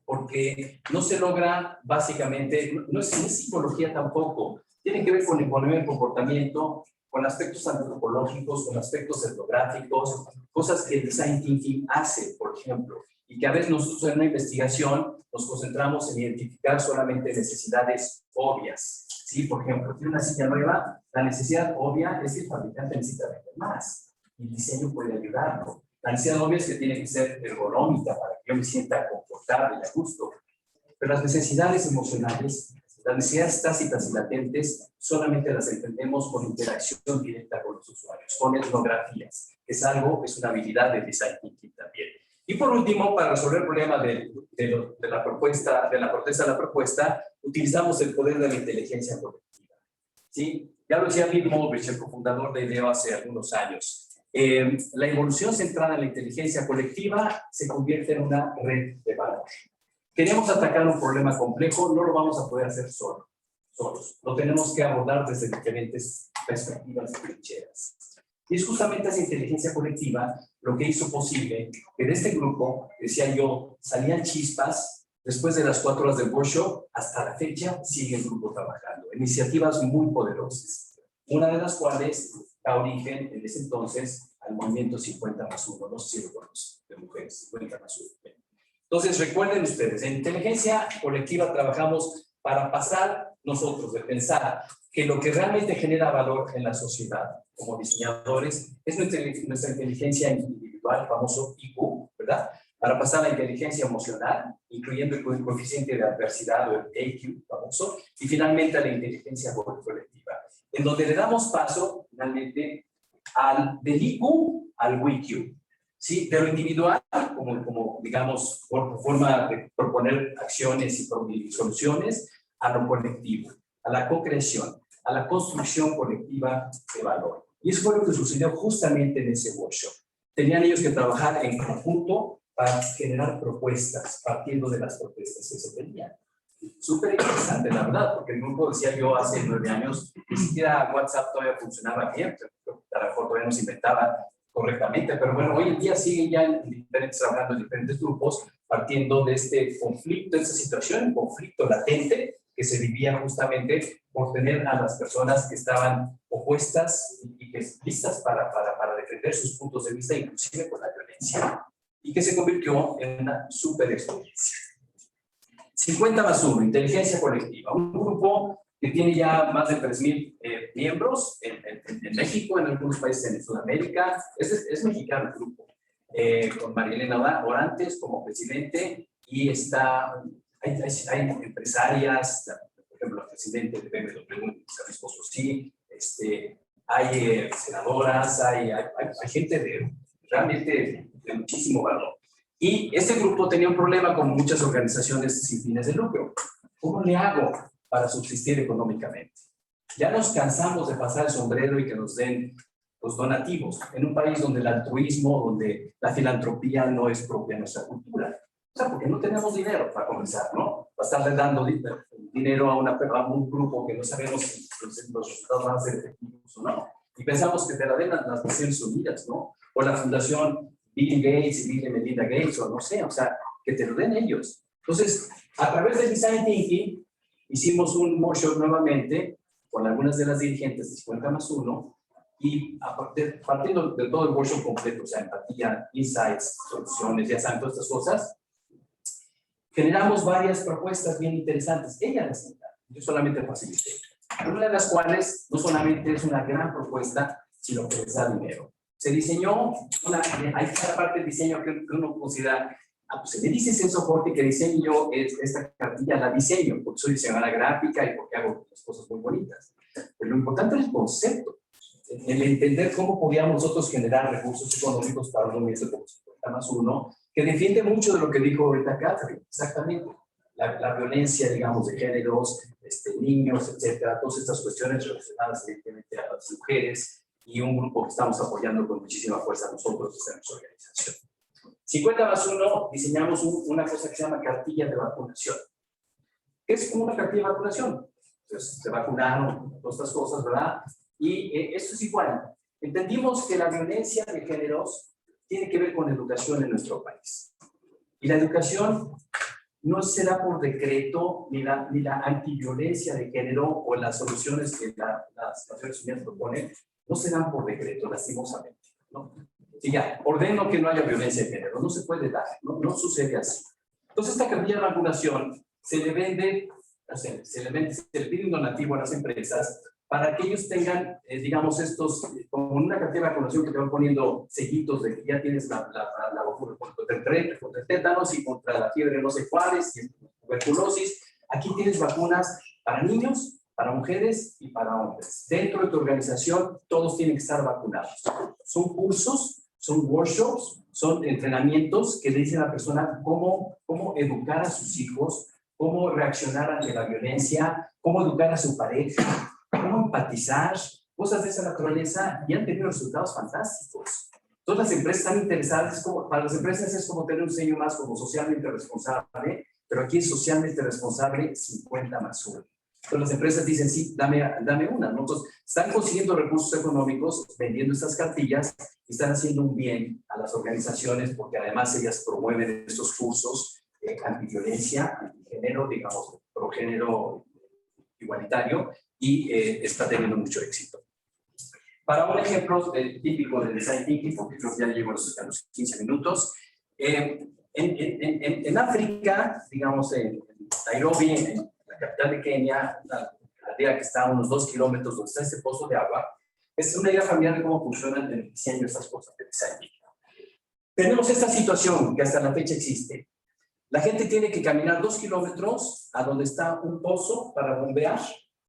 porque no se logra básicamente, no es psicología tampoco, tiene que ver con el comportamiento, con aspectos antropológicos, con aspectos etnográficos, cosas que el design thinking hace, por ejemplo, y que a veces nosotros en una investigación nos concentramos en identificar solamente necesidades obvias. ¿Sí? Por ejemplo, tiene una silla nueva, la necesidad obvia es que el fabricante necesita vender más, y el diseño puede ayudarlo. La necesidad obvia es que tiene que ser ergonómica para que yo me sienta confortable y a gusto. Pero las necesidades emocionales, las necesidades tácitas y latentes, solamente las entendemos con interacción directa con los usuarios, con etnografías. Es una habilidad de design thinking también. Y por último, para resolver el problema de la protesta a la propuesta, utilizamos el poder de la inteligencia colectiva. ¿Sí? Ya lo decía Bill Moberich, el cofundador de IDEO hace algunos años. La evolución centrada en la inteligencia colectiva se convierte en una red de valor. Queremos atacar un problema complejo, no lo vamos a poder hacer solos. Lo tenemos que abordar desde diferentes perspectivas y trincheras. Y es justamente esa inteligencia colectiva lo que hizo posible que de este grupo, decía yo, salían chispas después de las 4 horas del workshop, hasta la fecha sigue el grupo trabajando. Iniciativas muy poderosas. Una de las cuales da origen en ese entonces al movimiento 50+1, no sé si lo conocen, de mujeres, 50+1. Entonces recuerden ustedes, en inteligencia colectiva trabajamos para pasar nosotros de pensar que lo que realmente genera valor en la sociedad como diseñadores es nuestra inteligencia individual, famoso IQ, ¿verdad? Para pasar a la inteligencia emocional, y incluyendo el coeficiente de adversidad o el AQ famoso, y finalmente a la inteligencia colectiva, en donde le damos paso finalmente del IQ al WIQ, ¿sí? De lo individual, como digamos, por forma de proponer acciones y soluciones, a lo colectivo, a la co-creación, a la construcción colectiva de valor. Y eso fue lo que sucedió justamente en ese workshop. Tenían ellos que trabajar en conjunto para generar propuestas, partiendo de las propuestas que se tenían. Súper interesante, la verdad, porque el grupo, decía yo, hace 9 años, ni siquiera WhatsApp todavía funcionaba bien, a lo mejor todavía no se inventaba correctamente, pero bueno, hoy en día siguen ya trabajando en diferentes grupos, partiendo de este conflicto, de esta situación, un conflicto latente que se vivía justamente por tener a las personas que estaban opuestas y que listas para defender sus puntos de vista, inclusive con la violencia, y que se convirtió en una súper experiencia. 50+1, inteligencia colectiva, un grupo que tiene ya más de 3,000 miembros en México, en algunos países en Sudamérica. Es mexicano el grupo, con María Elena Orantes como presidente, y hay empresarias, por ejemplo, la presidenta de BMW, Isabel Potosí, hay senadoras, hay gente realmente de muchísimo valor. Y este grupo tenía un problema con muchas organizaciones sin fines de lucro. ¿Cómo le hago para subsistir económicamente? Ya nos cansamos de pasar el sombrero y que nos den los donativos en un país donde el altruismo, donde la filantropía no es propia de nuestra cultura. O sea, porque no tenemos dinero para comenzar, ¿no? Para estarle dando dinero a un grupo que no sabemos si los resultados van a ser efectivos o no. Y pensamos que te la den las Naciones Unidas, ¿no? O la Fundación Bill Gates y Bill y Melinda Gates, o no sé, o sea, que te lo den ellos. Entonces, a través del Design Thinking, hicimos un workshop nuevamente con algunas de las dirigentes de 50+1, y partiendo de todo el workshop completo, o sea, empatía, insights, soluciones, ya saben, todas estas cosas, generamos varias propuestas bien interesantas. Ella las sentaron, yo solamente facilité. Una de las cuales no solamente es una gran propuesta, sino que les da dinero. Se diseñó, hay cada parte del diseño que uno considera, pues se me dice Celso Forte que diseño yo esta cartilla, la diseño, porque soy diseñadora gráfica y porque hago las cosas muy bonitas. Pero lo importante es el concepto, el entender cómo podíamos nosotros generar recursos económicos para un movimiento como 50+1, que defiende mucho de lo que dijo ahorita Catherine, exactamente. La violencia, digamos, de géneros, niños, etcétera, todas estas cuestiones relacionadas evidentemente a las mujeres, y un grupo que estamos apoyando con muchísima fuerza nosotros desde nuestra organización. 50+1, diseñamos una cosa que se llama cartilla de vacunación. ¿Qué es como una cartilla de vacunación? Entonces, se vacunaron, todas estas cosas, ¿verdad? Y esto es igual. Entendimos que la violencia de géneros tiene que ver con educación en nuestro país. Y la educación no será por decreto, ni la antiviolencia de género o las soluciones que las Naciones Unidas proponen, no se dan por decreto, lastimosamente, ¿no? Y ya, ordeno que no haya violencia de género, no se puede dar, no sucede así. Entonces, esta cartilla de vacunación se le vende, se le pide un donativo a las empresas para que ellos tengan, digamos, como una cartilla de vacunación que te van poniendo sellitos de que ya tienes la vacuna contra el tétanos y contra la fiebre no sé cuáles, y tuberculosis. Aquí tienes vacunas para niños, para mujeres y para hombres. Dentro de tu organización, todos tienen que estar vacunados. Son cursos, son workshops, son entrenamientos que le dicen a la persona cómo educar a sus hijos, cómo reaccionar ante la violencia, cómo educar a su pareja, cómo empatizar, cosas de esa naturaleza, y han tenido resultados fantásticos. Todas las empresas están interesadas, para las empresas es como tener un diseño más como socialmente responsable, pero aquí es socialmente responsable 50+1. Entonces las empresas dicen, sí, dame una, ¿no? Entonces están consiguiendo recursos económicos vendiendo estas cartillas y están haciendo un bien a las organizaciones porque además ellas promueven estos cursos antiviolencia, antigénero, digamos, progénero igualitario, y está teniendo mucho éxito. Para un ejemplo típico de Design Thinking, porque creo que ya llevo a los 15 minutos, en África, digamos en Nairobi, en la capital de Kenia, la aldea que está a unos 2 kilómetros donde está este pozo de agua, es una idea familiar de cómo funcionan el diseño de estas cosas de Design Thinking. Tenemos esta situación que hasta la fecha existe. La gente tiene que caminar 2 kilómetros a donde está un pozo para bombear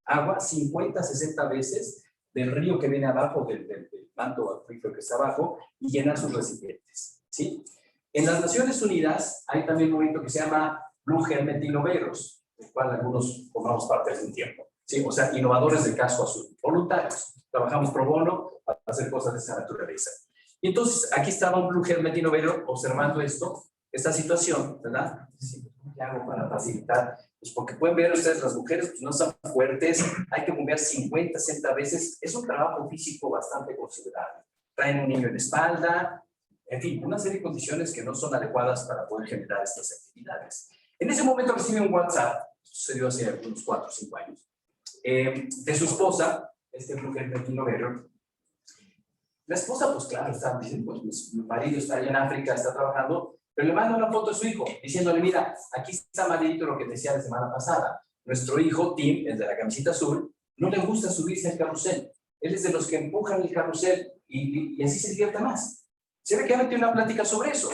agua 50, 60 veces del río que viene abajo, del manto acuífero que está abajo, y llenar sus recipientes, ¿sí? En las Naciones Unidas hay también un movimiento que se llama Blue Helmet Innovators, del cual algunos formamos parte hace un tiempo, ¿sí? O sea, innovadores del casco azul, voluntarios. Trabajamos pro bono para hacer cosas de esa naturaleza. Y entonces, aquí estaba un Blue Helmet Innovator observando esta situación, ¿verdad? ¿Qué hago para facilitar? Pues porque pueden ver ustedes, las mujeres pues no están fuertes, hay que bombear 50, 60 veces, es un trabajo físico bastante considerable. Traen un niño en la espalda, en fin, una serie de condiciones que no son adecuadas para poder generar estas actividades. En ese momento recibe un WhatsApp, sucedió hace unos 4 o 5 años, de su esposa, mujer Innovator. La esposa, pues claro, está diciendo, pues mi marido está allá en África, está trabajando, pero le manda una foto a su hijo, diciéndole, mira, aquí está Marito, lo que decía la semana pasada. Nuestro hijo, Tim, el de la camiseta azul, no le gusta subirse al carrusel. Él es de los que empujan el carrusel y así se divierte más. Se ve que ha metido una plática sobre eso.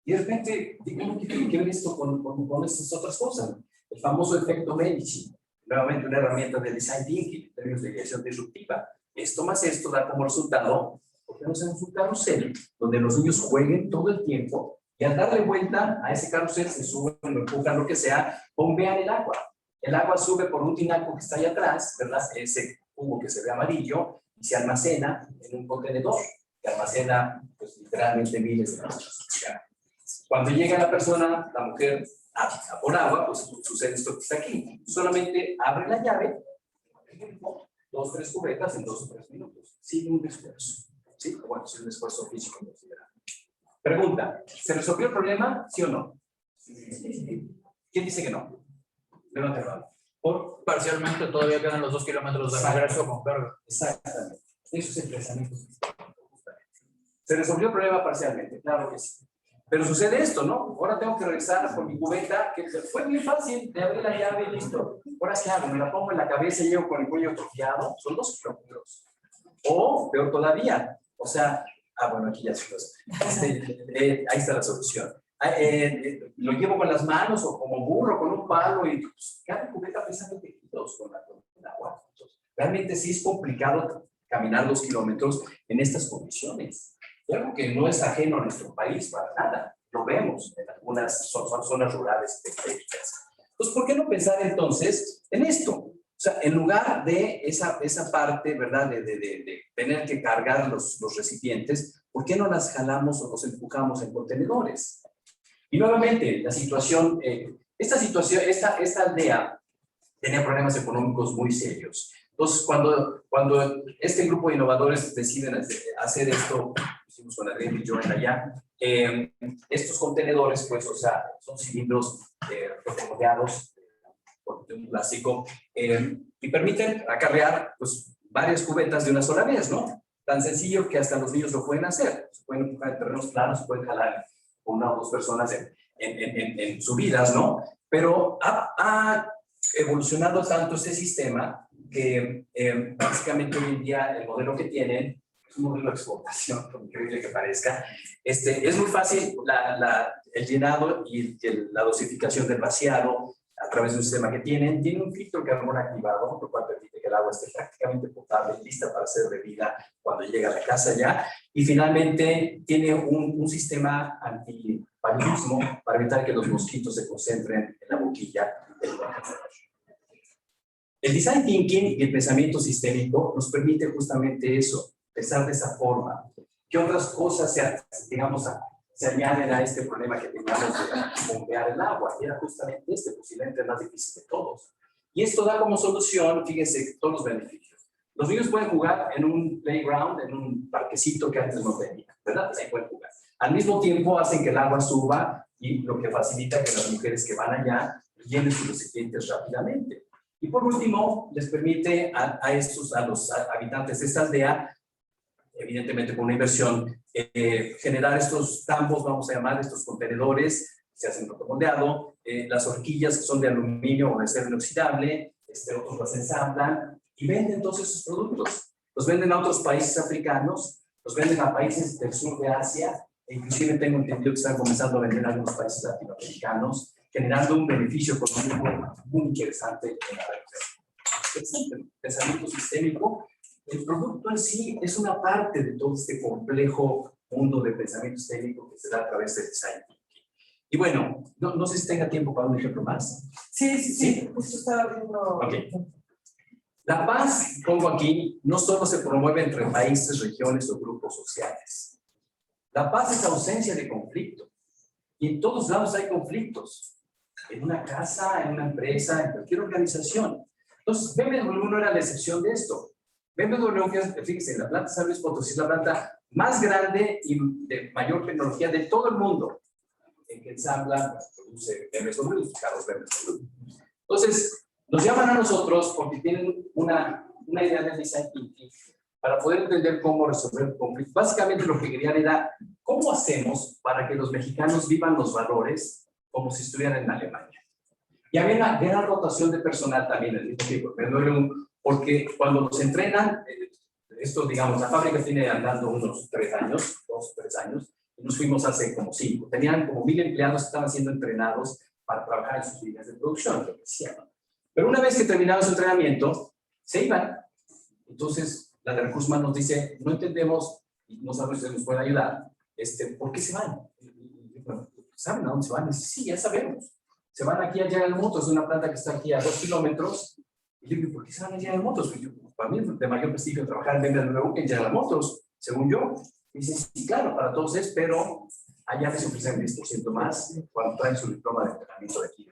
Y de repente, digo, ¿qué tiene que ver esto con estas otras cosas? El famoso efecto Medici, nuevamente una herramienta de design thinking, en términos de ideación disruptiva. Esto más esto da como resultado, ¿por qué no hacemos un carrusel donde los niños jueguen todo el tiempo y al darle vuelta a ese carrusel se suben, lo empujan, lo que sea, bombean el agua? El agua sube por un tinaco que está ahí atrás, ¿verdad? Ese cubo que se ve amarillo y se almacena en un contenedor que almacena, pues, literalmente miles de litros. Cuando llega la persona, la mujer, a por agua, pues sucede esto que está aquí. Solamente abre la llave, 2 o 3 cubetas en 2 o 3 minutos, sin un esfuerzo. ¿Sí? Bueno, sin un esfuerzo físico considerable. Pregunta, ¿se resolvió el problema? ¿Sí o no? ¿Quién dice que no? Levanta la mano. Por parcialmente todavía quedan los 2 kilómetros de regreso con carga. Exactamente. Eso es el pensamiento. Se resolvió el problema parcialmente, claro que sí. Pero sucede esto, ¿no? Ahora tengo que regresar por mi cubeta, que fue muy fácil, de abrir la llave y listo. Ahora, ¿qué hago? Me la pongo en la cabeza y llego con el cuello atrofiado. Son 2 kilómetros. O, peor todavía, o sea, bueno, aquí ya se ahí está la solución. Lo llevo con las manos o como burro, con un palo y pues, cada cubeta pesa 20 kilos con el agua. Entonces, realmente sí es complicado caminar 2 kilómetros en estas condiciones. Y algo que no es ajeno a nuestro país para nada. Lo vemos en algunas zonas rurales periféricas. Pues, ¿por qué no pensar entonces en esto? O sea, en lugar de esa parte, ¿verdad? De tener que cargar los recipientes, ¿por qué no las jalamos o los empujamos en contenedores? Y nuevamente, la situación, esta aldea tenía problemas económicos muy serios. Entonces, cuando este grupo de innovadores deciden hacer esto, hicimos con Adrián y yo en allá, estos contenedores, pues, o sea, son cilindros rodeados de un plástico y permiten acarrear, pues, varias cubetas de una sola vez, ¿no? Tan sencillo que hasta los niños lo pueden hacer. Se pueden empujar en terrenos planos, se pueden jalar con 1 o 2 personas en subidas, ¿no? Pero ha evolucionado tanto este sistema que básicamente hoy en día el modelo que tienen es un modelo de exportación, por increíble que parezca. Es muy fácil el llenado y la dosificación del vaciado a través de un sistema que tienen. Tiene un filtro de carbón activado, lo cual permite que el agua esté prácticamente potable, lista para ser bebida cuando llega a la casa ya. Y finalmente tiene un sistema antipaludismo para evitar que los mosquitos se concentren en la boquilla del contenedor. El design thinking y el pensamiento sistémico nos permite justamente eso, pensar de esa forma. ¿Qué otras cosas se añaden a este problema que teníamos de bombear el agua? Y era justamente posiblemente el más difícil de todos. Y esto da como solución, fíjense, todos los beneficios. Los niños pueden jugar en un playground, en un parquecito que antes no tenían, ¿verdad? Ahí pueden jugar. Al mismo tiempo hacen que el agua suba y lo que facilita que las mujeres que van allá llenen sus recipientes rápidamente. Y por último, les permite a los habitantes de esta aldea, evidentemente con una inversión, generar estos tambos, vamos a llamar, estos contenedores, se hacen rotomondeado, las horquillas que son de aluminio o de acero inoxidable, otros las ensamblan y venden entonces sus productos. Los venden a otros países africanos, los venden a países del sur de Asia e inclusive tengo entendido que están comenzando a vender en algunos países latinoamericanos, generando un beneficio económico muy interesante en la región. Pensamiento sistémico, el producto en sí es una parte de todo este complejo mundo de pensamiento sistémico que se da a través del design thinking. Y bueno, no sé si tenga tiempo para un ejemplo más. Sí, justo estaba viendo. Ok. La paz, pongo aquí, no solo se promueve entre países, regiones o grupos sociales. La paz es ausencia de conflicto. Y en todos lados hay conflictos. En una casa, en una empresa, en cualquier organización. Entonces, BMW no era la excepción de esto. BMW, fíjense, la planta San Luis Potosí es la planta más grande y de mayor tecnología de todo el mundo. En que ensambla, produce BMW, carros BMW. Entonces, nos llaman a nosotros porque tienen una idea de design thinking para poder entender cómo resolver el conflicto. Básicamente lo que querían era, ¿cómo hacemos para que los mexicanos vivan los valores como si estuvieran en Alemania? Y había una gran rotación de personal también al mismo tiempo, porque cuando los entrenan, esto digamos, la fábrica tiene andando unos 3 años, 2 o 3 años, y nos fuimos hace como 5. Tenían como 1000 empleados que estaban siendo entrenados para trabajar en sus líneas de producción, lo que decían. Pero una vez que terminaban su entrenamiento, se iban. Entonces, la de recursos humanos nos dice, no entendemos, y no sabemos si nos pueden ayudar, ¿por qué se van? Bueno, ¿saben a dónde se van? Dice, sí, ya sabemos. Se van aquí a General Motors, una planta que está aquí a 2 kilómetros. Y le digo, ¿por qué se van a General Motors? Pues yo, para mí es de mayor prestigio trabajar en BMW que en General Motors, según yo. Y dice, sí, claro, para todos es, pero allá les ofrecen 10% más cuando traen su diploma de entrenamiento de aquí.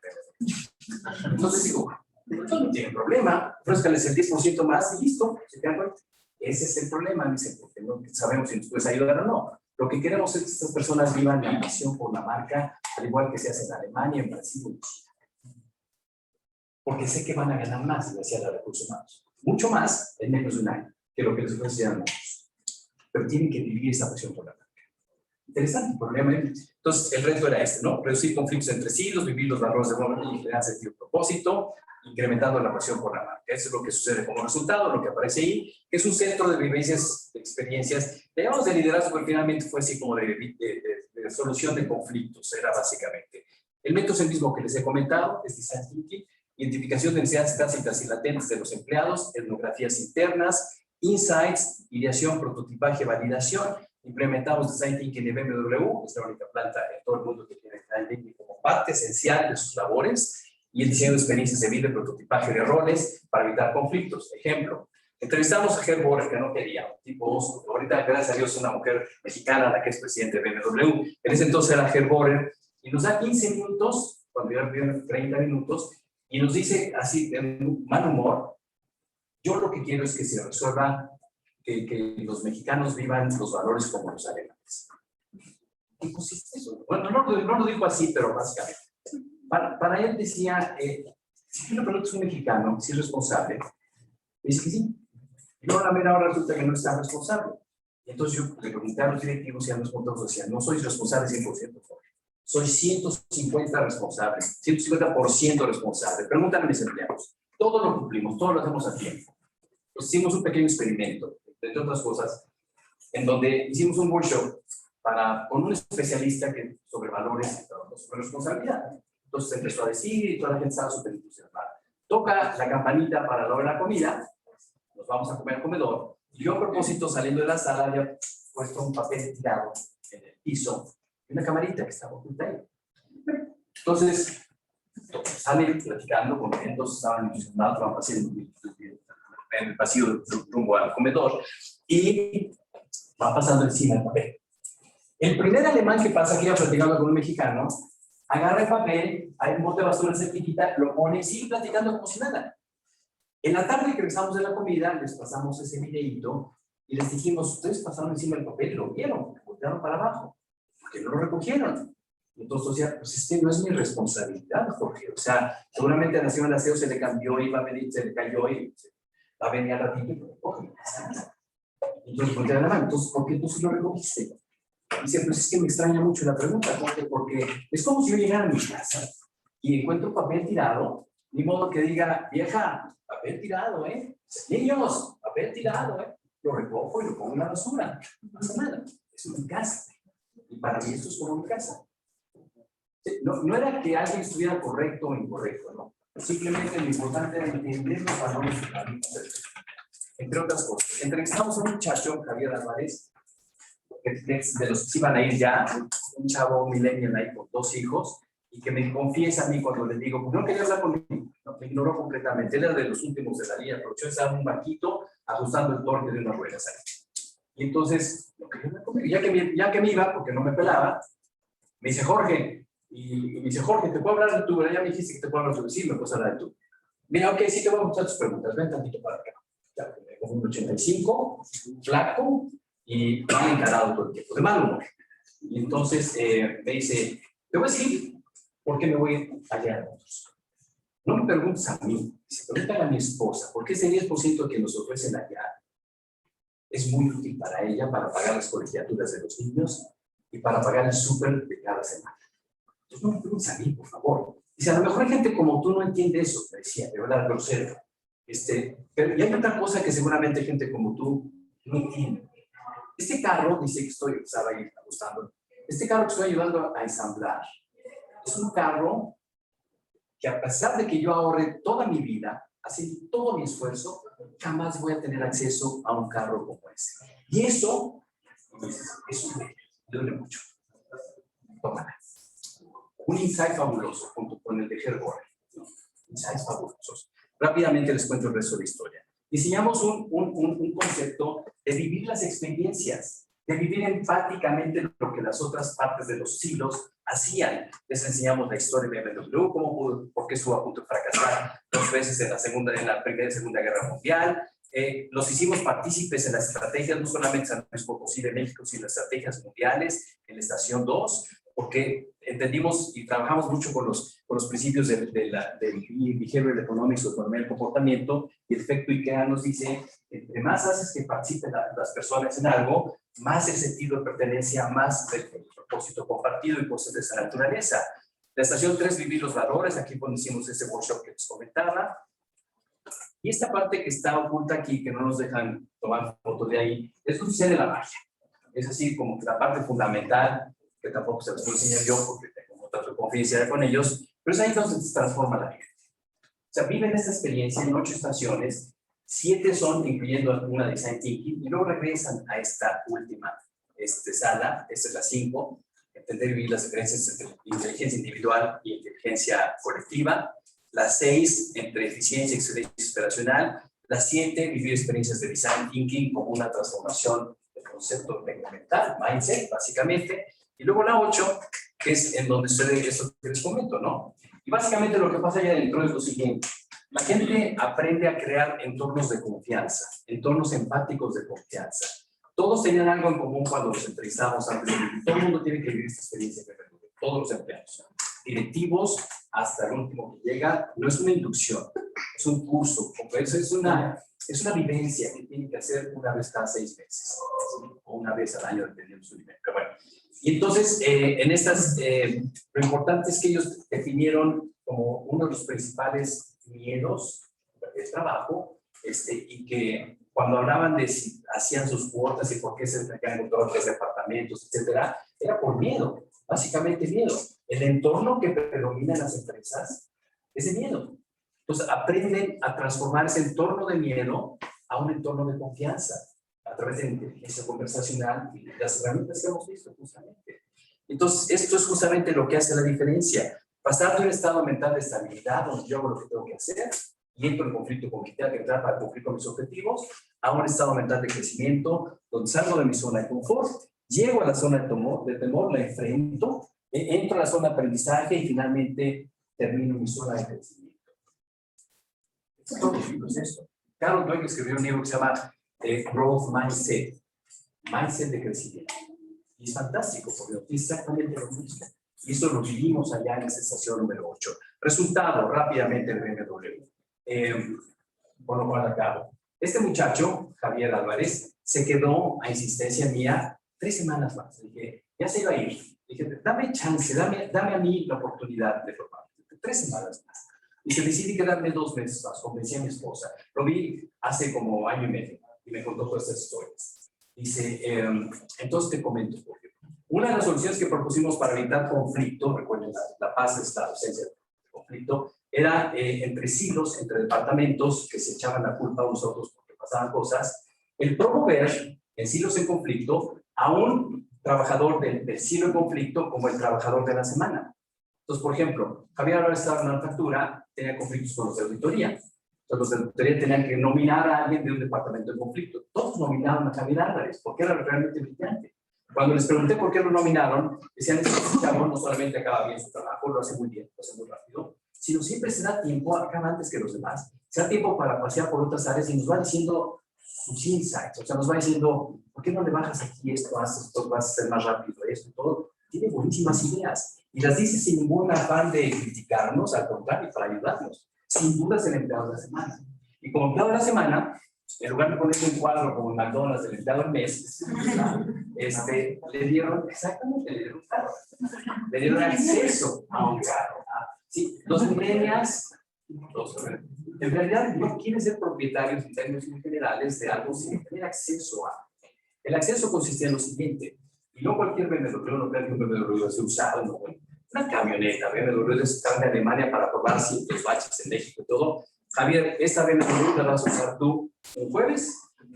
Entonces digo, no tienen problema, ofrézcanles el 10% más y listo, se quedan con. Ese es el problema, dice, porque no sabemos si nos puedes ayudar o no. Lo que queremos es que estas personas vivan la pasión por la marca, al igual que se hace en Alemania, en Brasil y en China. Porque sé que van a ganar más, decía la recursos humanos. Mucho más en menos de un año que lo que les ofrecían nosotros. Pero tienen que vivir esa pasión por la marca. Interesante problema. Entonces, el reto era este, ¿no? Reducir conflictos entre sí, vivir los valores de valor y generar sentido y propósito, incrementando la pasión por la marca. Eso es lo que sucede como resultado, lo que aparece ahí, que es un centro de vivencias, de experiencias, digamos de liderazgo, porque finalmente fue así como de solución de conflictos, era básicamente. El método es el mismo que les he comentado, es Design Thinking, identificación de necesidades tácitas y latentes de los empleados, etnografías internas, insights, ideación, prototipaje, validación. Implementamos Design Thinking en BMW, es la única planta en todo el mundo que tiene Design Thinking como parte esencial de sus labores, y el diseño de experiencias de vida y prototipaje de roles para evitar conflictos. Ejemplo, entrevistamos a Herb Borer, que no quería, tipo, ahorita gracias a Dios es una mujer mexicana la que es presidente de BMW, en ese entonces era Herb Borer, y nos da 15 minutos, cuando ya vienen 30 minutos, y nos dice así, en mal humor, yo lo que quiero es que se resuelva que los mexicanos vivan los valores como los alemanes. ¿Qué consiste eso? Bueno, no lo dijo así, pero básicamente. Para él decía, si una pregunta es un mexicano, si es responsable, dice que sí. Y luego a la mera hora resulta que no es tan responsable. Y entonces yo le pregunté a los directivos y a los contadores, decían, no soy responsable 100%, soy 150 responsable, 150% responsable. Pregúntale a mis empleados. Todo lo cumplimos, todo lo hacemos a tiempo. Entonces hicimos un pequeño experimento, entre otras cosas, en donde hicimos un workshop con un especialista sobre valores y sobre responsabilidad. Entonces empezó a decir y toda la gente estaba súper entusiasmada. Toca la campanita para la hora de la comida, nos vamos a comer al comedor, y yo a propósito saliendo de la sala había puesto un papel tirado en el piso y una camarita que estaba oculta ahí. Entonces, salen platicando, contentos, estaban entusiasmados, van haciendo en el pasillo rumbo al comedor y va pasando encima el papel. El primer alemán que pasa aquí, platicando con un mexicano, agarra el papel, hay un bote de basura cerquita, lo pone y sigue platicando como si nada. En la tarde que regresamos de la comida, les pasamos ese videíto y les dijimos, ustedes pasaron encima del papel y lo vieron, lo voltearon para abajo, porque no lo recogieron. Entonces, decía, pues no es mi responsabilidad, Jorge. O sea, seguramente a la señora Aseo se le cambió y va a venir, se le cayó y va a venir al ratito y lo recoge. Entonces, voltea la mano, entonces, ¿por qué tú sí lo recogiste? Dice, pues es que me extraña mucho la pregunta, Jorge, porque es como si yo llegara a mi casa y encuentro un papel tirado, ni modo que diga, vieja, papel tirado, niños, papel tirado, lo recojo y lo pongo en la basura, no pasa nada, es un desgaste. Y para mí esto es como mi casa. No era que alguien estuviera correcto o incorrecto, no. Simplemente lo importante era entender los valores de la vida. Entre otras cosas, entrevistamos a un muchacho, Javier Álvarez, de los que se iban a ir ya, un chavo millennial ahí con 2 hijos, y que me confiesa a mí cuando le digo, pues no quería hablar conmigo, no, me ignoró completamente. Él era de los últimos de la línea, pero yo estaba en un banquito ajustando el torque de una rueda. Y entonces, no quería hablar conmigo. Ya que me iba, porque no me pelaba, me dice, Jorge, y me dice, Jorge, ¿te puedo hablar de tú? Ya me dijiste que te puedo hablar de tú. Sí, me puedes hablar de tú. Mira, ok, sí te voy a contestar tus preguntas. Ven tantito para acá. Ya, como un 85, flaco y mal encarado todo el tiempo, de mal humor. Y entonces me dice, te voy a decir por qué me voy allá a nosotros. No me preguntes a mí, se preguntan a mi esposa, porque ese 10% que nos ofrecen allá es muy útil para ella, para pagar las colegiaturas de los niños y para pagar el súper de cada semana. Entonces no me preguntes a mí, por favor. Dice, a lo mejor hay gente como tú no entiende eso, me decía, de verdad, grosero. Pero y hay otra cosa que seguramente gente como tú no entiende. Este carro, dice que estaba ahí ajustando, este carro que estoy ayudando a ensamblar, es un carro que a pesar de que yo ahorre toda mi vida, haciendo todo mi esfuerzo, jamás voy a tener acceso a un carro como ese. Y eso me duele mucho. Tómala. Un insight fabuloso junto con el de Hergore. Insights fabulosos. Rápidamente les cuento el resto de la historia. Diseñamos un concepto de vivir las experiencias, de vivir empáticamente lo que las otras partes de los silos hacían. Les enseñamos la historia de BMW, por qué estuvo a punto de fracasar 2 veces en la Primera y Segunda Guerra Mundial. Los hicimos partícipes en las estrategias, no solamente San Luis Potosí de México, sino estrategias mundiales en la Estación 2, porque entendimos y trabajamos mucho con los principios del Behavioral Economics o economía del comportamiento, y el efecto IKEA nos dice, entre más haces que participen las personas en algo, más el sentido de pertenencia, más el propósito compartido y cosas de esa naturaleza. La estación 3, vivir los valores, aquí cuando hicimos ese workshop que les comentaba. Y esta parte que está oculta aquí, que no nos dejan tomar fotos de ahí, es donde se de la magia. Es así como que la parte fundamental, que tampoco se las puedo enseñar yo porque tengo otra confidencialidad con ellos, pero es ahí donde se transforma la vida. O sea, viven esta experiencia en 8 estaciones, 7 son incluyendo una design thinking, y luego regresan a esta última sala, esta es la 5, entender y vivir las diferencias entre inteligencia individual y inteligencia colectiva, la 6, entre eficiencia y excelencia operacional, la 7, vivir experiencias de design thinking como una transformación del concepto mental, mindset, básicamente, y luego la 8, que es en donde se ve esto que les comento, ¿no? Y básicamente lo que pasa allá dentro es lo siguiente. La gente aprende a crear entornos de confianza, entornos empáticos de confianza. Todos tenían algo en común cuando los entrevistamos antes. Todo el mundo tiene que vivir esta experiencia, todos los empleados. Directivos, hasta el último que llega, no es una inducción, es un curso. Es una vivencia que tienen que hacer una vez cada 6 meses, ¿sí? O una vez al año, dependiendo de su nivel. Pero bueno. Y entonces, en estas, lo importante es que ellos definieron como uno de los principales miedos del trabajo, y que cuando hablaban de si hacían sus cuotas y por qué se entregaban con todos los departamentos, etcétera, era por miedo, básicamente miedo. El entorno que predomina en las empresas es de miedo. Entonces, aprenden a transformar ese entorno de miedo a un entorno de confianza a través de inteligencia conversacional y las herramientas que hemos visto justamente. Entonces, esto es justamente lo que hace la diferencia. Pasar de un estado mental de estabilidad, donde yo hago lo que tengo que hacer y entro en conflicto con quien tenga que entrar para cumplir con mis objetivos, a un estado mental de crecimiento, donde salgo de mi zona de confort, llego a la zona de temor, la enfrento, entro a la zona de aprendizaje y finalmente termino mi zona de crecimiento. Es esto. Carol Dweck escribió un libro que se llama Growth Mindset, Mindset de crecimiento. Y es fantástico porque es exactamente lo mismo. Y eso lo vivimos allá en esta estación número 8. Resultado, rápidamente, el BMW. Por lo cual acabo. Este muchacho, Javier Álvarez, se quedó a insistencia mía 3 semanas más. Dije, ya se iba a ir. Dije, dame chance, dame a mí la oportunidad de formar. 3 semanas más. Y se decidí quedarme 2 meses más. Convencí a mi esposa. Lo vi hace como año y medio y me contó todas estas historias. Dice, entonces te comento, porque Una de las soluciones que propusimos para evitar conflicto, recuerden, la paz es la ausencia de conflicto, era entre silos, entre departamentos que se echaban la culpa a unos otros porque pasaban cosas, el promover en silos en conflicto a un trabajador del silo en conflicto como el trabajador de la semana. Entonces, por ejemplo, Javier ahora estaba en manufactura, tenía conflictos con los de auditoría. Entonces, los de auditoría tenían que nominar a alguien de un departamento en conflicto. Todos nominaron a Javier Álvarez, porque era realmente brillante. Cuando les pregunté por qué lo nominaron, decían, este chavo no solamente acaba bien su trabajo, lo hace muy bien, lo hace muy rápido, sino siempre se da tiempo, acaba antes que los demás, se da tiempo para pasear por otras áreas y nos va diciendo sus insights, o sea, nos va diciendo, ¿por qué no le bajas aquí esto, haces esto, vas a ser más rápido, esto y todo? Tiene buenísimas ideas y las dice sin ningún afán de criticarnos, al contrario, para ayudarnos. Sin duda es el empleado de la semana. Y como empleado de la semana, en lugar de ponerse un cuadro como en McDonald's del empleado del mes, le dieron, exactamente, le dieron un carro. Le dieron acceso a un carro. Sí, los millennials, en realidad no quieren ser propietarios en términos generales de algo sin tener acceso a. El acceso consiste en lo siguiente, y no cualquier BMW, no crean que un BMW es usado, no, una camioneta, BMW está de Alemania para probar ciertos baches en México y todo. Javier, esta BMW la vas a usar tú un jueves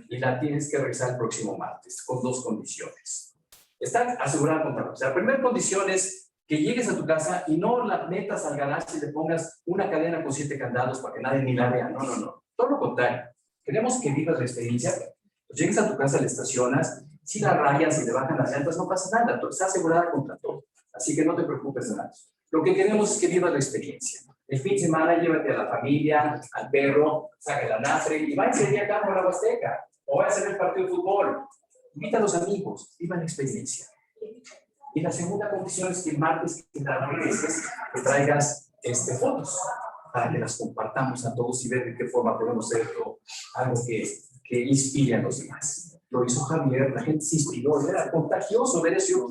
y la tienes que revisar el próximo martes, con dos condiciones. Está asegurada contra. O sea, la primera condición es que llegues a tu casa y no la metas al garage y le pongas una cadena con 7 candados para que nadie ni la vea. No, no, no. Todo lo contrario. Queremos que vivas la experiencia. Pues llegues a tu casa, le estacionas, si la rayas y le bajan las llantas, no pasa nada. Está asegurada contra todo. Así que no te preocupes de nada. Lo que queremos es que vivas la experiencia. El fin de semana llévate a la familia, al perro, saca la nafre y va a ese día acá por la Huasteca. O va a hacer el partido de fútbol. Invita a los amigos, viva la experiencia. Y la segunda condición es que el martes que traigas fotos para que las compartamos a todos y ver de qué forma podemos hacer algo que inspire a los demás. Lo hizo Javier, la gente se inspiró, era contagioso ver eso.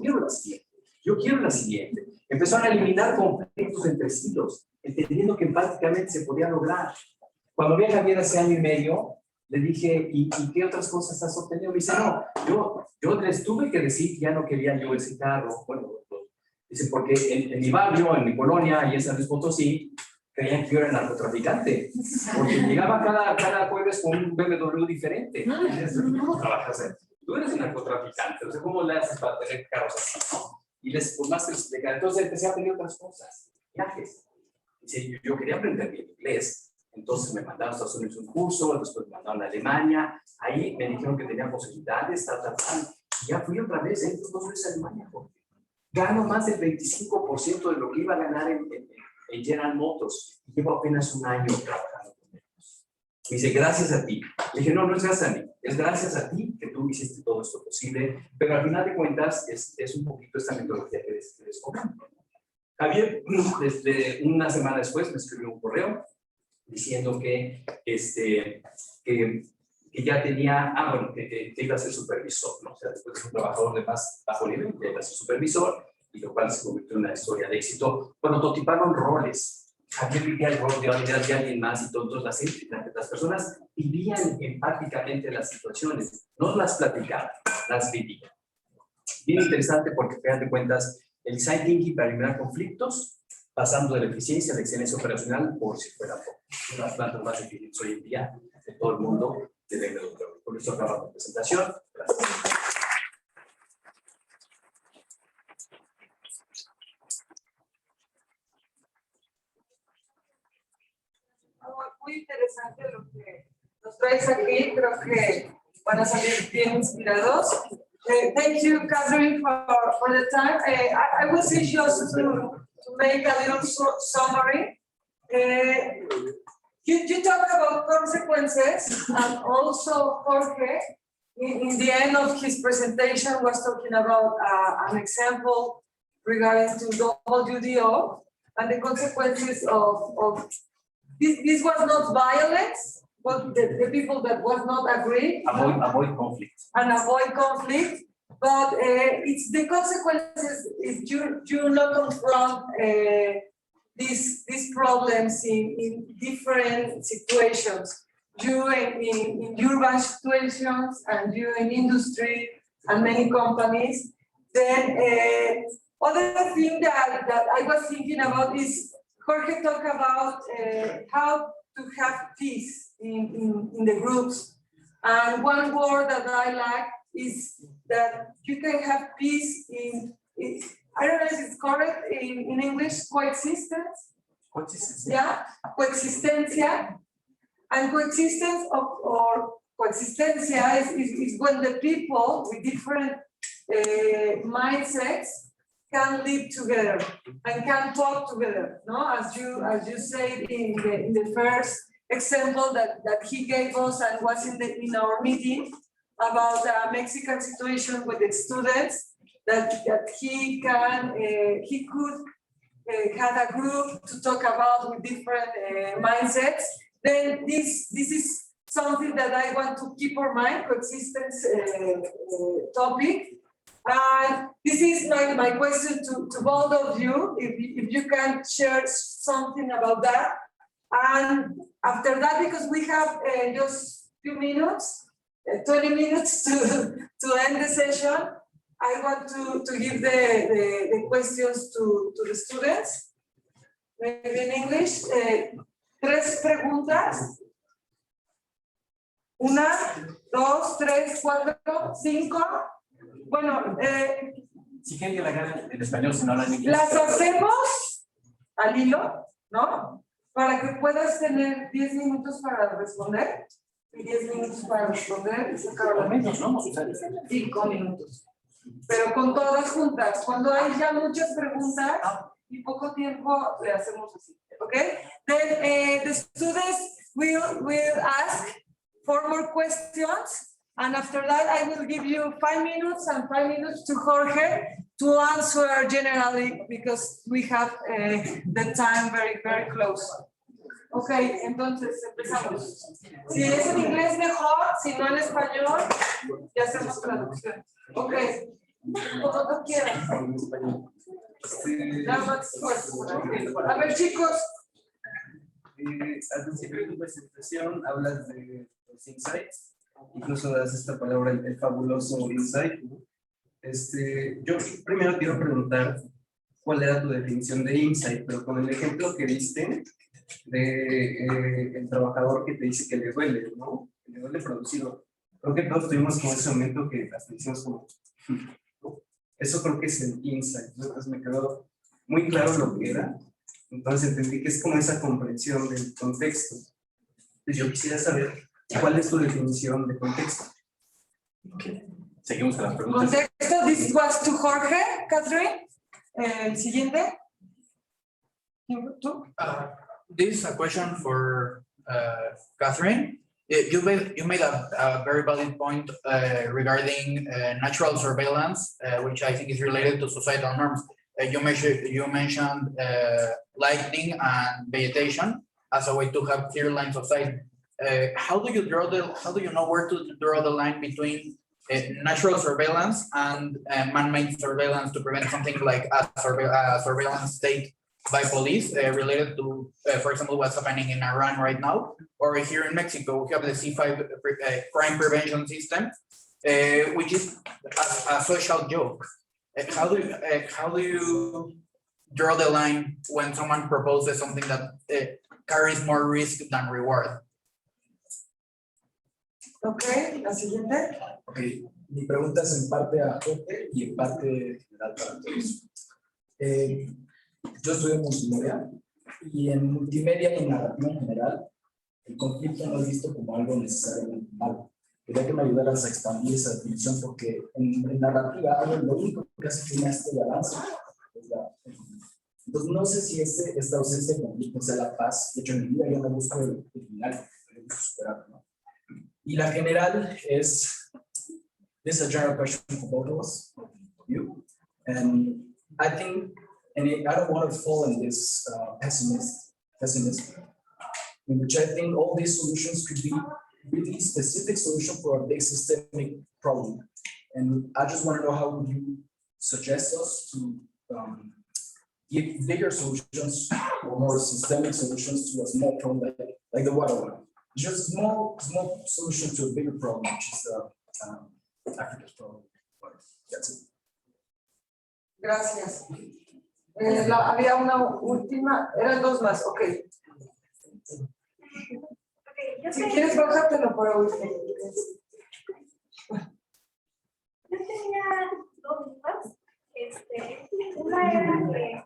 Yo quiero la siguiente. Empezaron a eliminar conflictos entre silos, entendiendo que prácticamente se podía lograr. Cuando vi a Javier hace año y medio, le dije, ¿y qué otras cosas has obtenido? Me dice, no, yo les tuve que decir que ya no quería yo ese carro. Bueno, dice, porque en mi barrio, en mi colonia, y en San Luis Potosí, creían que yo era narcotraficante, porque llegaba cada jueves con un BMW diferente. Tú eres un narcotraficante, o sea, ¿cómo le haces para tener carros así? Y les formaste los explicar. Entonces empecé a aprender otras cosas, viajes. Dice, yo quería aprender bien inglés. Entonces me mandaron a Estados Unidos un curso, después me mandaron a Alemania, ahí me dijeron que tenía posibilidades, y ya fui otra vez, entonces 2 veces a Alemania, porque gano más del 25% de lo que iba a ganar en General Motors, y llevo apenas un año trabajando con ellos. Me dice, gracias a ti. Le dije, no es gracias a mí, es gracias a ti que tú hiciste todo esto posible, pero al final de cuentas es un poquito esta metodología que les comento. Javier, desde una semana después me escribió un correo diciendo que ya tenía, que iba a ser supervisor, ¿no? O sea, después de un trabajador de más bajo nivel, ya iba a ser supervisor, y lo cual se convirtió en una historia de éxito. Prototiparon roles. Javier vivía el rol de alguien más y todos las personas vivían empáticamente las situaciones, no las platicaban, las vivían. Bien interesante porque, al final de cuentas, el design thinking para eliminar conflictos, pasando de la eficiencia a la excelencia operacional, por si fuera poco. Una de las plantas más eficientes hoy en día de todo el mundo de BMW. Por eso acaba la presentación. Gracias. Muy interesante lo que nos traes aquí, creo que van a salir bien inspirados. Thank you, Catherine, for the time. I will say just to make a little summary. You talk about consequences, and also Jorge, in the end of his presentation, was talking about an example regarding to WDO and the consequences of this was not violence, but the people that was not agreed. Avoid conflict. And avoid conflict, but it's the consequences if you not confront these problems in different situations. You in urban situations and you in industry and many companies, Then other thing that I was thinking about is Jorge talked about how to have peace in the groups. And one word that I like is that you can have peace I don't know if it's correct in English, coexistence. Coexistence. Yeah, coexistencia. And coexistence or coexistencia is when the people with different mindsets can live together and can talk together. No, as you said in the first example that he gave us and was in our meeting about the Mexican situation with the students, that he could have a group to talk about with different mindsets. Then this is something that I want to keep in mind, coexistence topic. And this is my question to both of you, if you can share something about that. And after that, because we have just few minutes, 20 minutes to end the session, I want to give the questions to the students. Maybe in English. 3 preguntas. 1, 2, 3, 4, 5. Bueno, Si quieren que la hagan en español, si no hablan inglés. las hacemos al hilo, ¿no? Para que puedas tener 10 minutos para responder y 10 minutos para responder y sacar Al la menos, ¿no? 5 minutos. Pero con todas juntas. Cuando hay ya muchas preguntas y poco tiempo, le hacemos así. Okay? Then the students will ask 4 more questions. And after that, I will give you 5 minutes and 5 minutes to Jorge to answer generally because we have the time very, very close. Ok, entonces empezamos. Si es en inglés mejor, si no en español, ya hacemos traducción. Ok, como tú quieras. Nada más esfuerzo. A ver, chicos. Al principio de tu presentación hablas de los insights, incluso das esta palabra, el fabuloso insight. Yo primero quiero preguntar cuál era tu definición de insight, pero con el ejemplo que diste de el trabajador que te dice que le duele, ¿no? Que le duele producirlo. Creo que todos tuvimos como ese momento que hasta decimos como, eso creo que es el insight, ¿no? Entonces me quedó muy claro lo que era. Entonces entendí que es como esa comprensión del contexto. Entonces yo quisiera saber cuál es tu definición de contexto. Okay. Seguimos con las preguntas. Contexto, this was to Jorge, Catherine. El siguiente. ¿Tú? This is a question for Catherine. You made a very valid point regarding natural surveillance, which I think is related to societal norms. You mentioned lighting and vegetation as a way to have clear lines of sight. How do you know where to draw the line between natural surveillance and man-made surveillance to prevent something like a surveillance state by police related to, for example, what's happening in Iran right now, or here in Mexico, we have the C5 crime prevention system, which is a social joke. How do you draw the line when someone proposes something that carries more risk than reward? Ok, la siguiente. Ok, mi pregunta es en parte a Jorge y en parte general para todos. Yo estudio multimedia y en multimedia y en narrativa en general, el conflicto no es visto como algo necesariamente malo. Quería que me ayudaras a expandir esa definición porque en narrativa lo único que hace que este balance es entonces no sé si esta ausencia de conflicto sea la paz. De hecho, en mi vida yo no busco el final, yo busco superar, ¿no? Y la general es, this is a general question for both of us, you, and I think, and I don't want to fall in this pessimism, in which I think all these solutions could be really specific solution for a big systemic problem. And I just want to know how would you suggest us to give bigger solutions or more systemic solutions to a small problem like the water one. Just small solution to a bigger problem, which is Africa's problem. But that's it. Gracias. Había una última, eran dos más, ok. Si quieres, bájatelo para último. Yo tenía dos dudas. Una era que,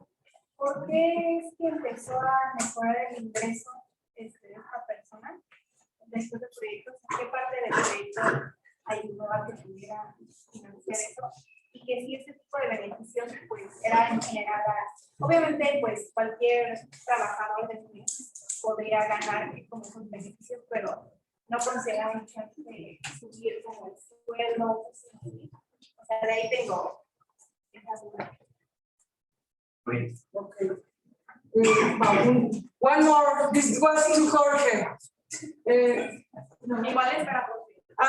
¿por qué es que empezó a mejorar el ingreso de esta persona después del proyecto? ¿En qué parte del proyecto ayudó a que pudiera financiar eso? Y que si ese tipo de beneficios pues era en general, obviamente pues cualquier trabajador de podría ganar como sus beneficios, pero no consideraron chance de subir como el sueldo. O sea, de ahí tengo esa duda. Great. Okay. One more. This was to Jorge. Igual es para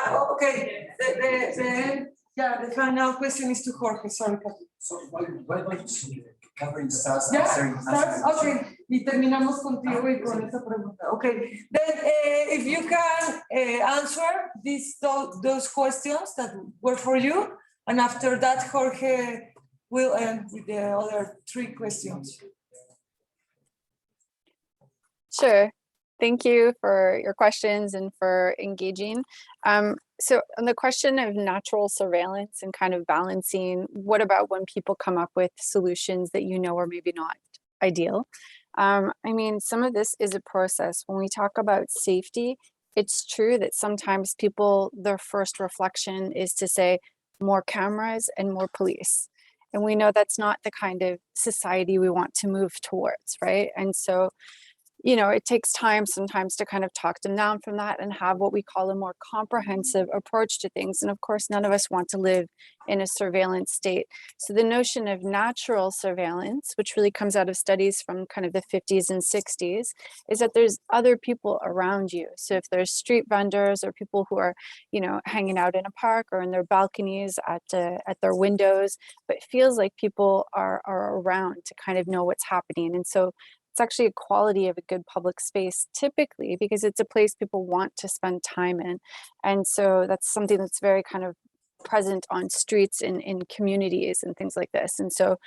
Jorge. Okay. The final question is to Jorge. Sorry. So why don't Catherine starts Yeah, answering? okay. Y terminamos contigo y con esa pregunta. Okay. Then, if you can answer those questions that were for you, and after that, Jorge will end with the other three questions. Sure. Thank you for your questions and for engaging. So on the question of natural surveillance and kind of balancing, what about when people come up with solutions that you know are maybe not ideal? I mean, some of this is a process. When we talk about safety, it's true that sometimes people, their first reflection is to say more cameras and more police. And we know that's not the kind of society we want to move towards, right? And so you know, it takes time sometimes to kind of talk them down from that and have what we call a more comprehensive approach to things. And of course, none of us want to live in a surveillance state. So the notion of natural surveillance, which really comes out of studies from kind of the 50s and 60s, is that there's other people around you. So if there's street vendors or people who are, you know, hanging out in a park or in their balconies at their windows, but it feels like people are around to kind of know what's happening. And so it's actually a quality of a good public space typically because it's a place people want to spend time in. And so that's something that's very kind of present on streets in communities and things like this. And so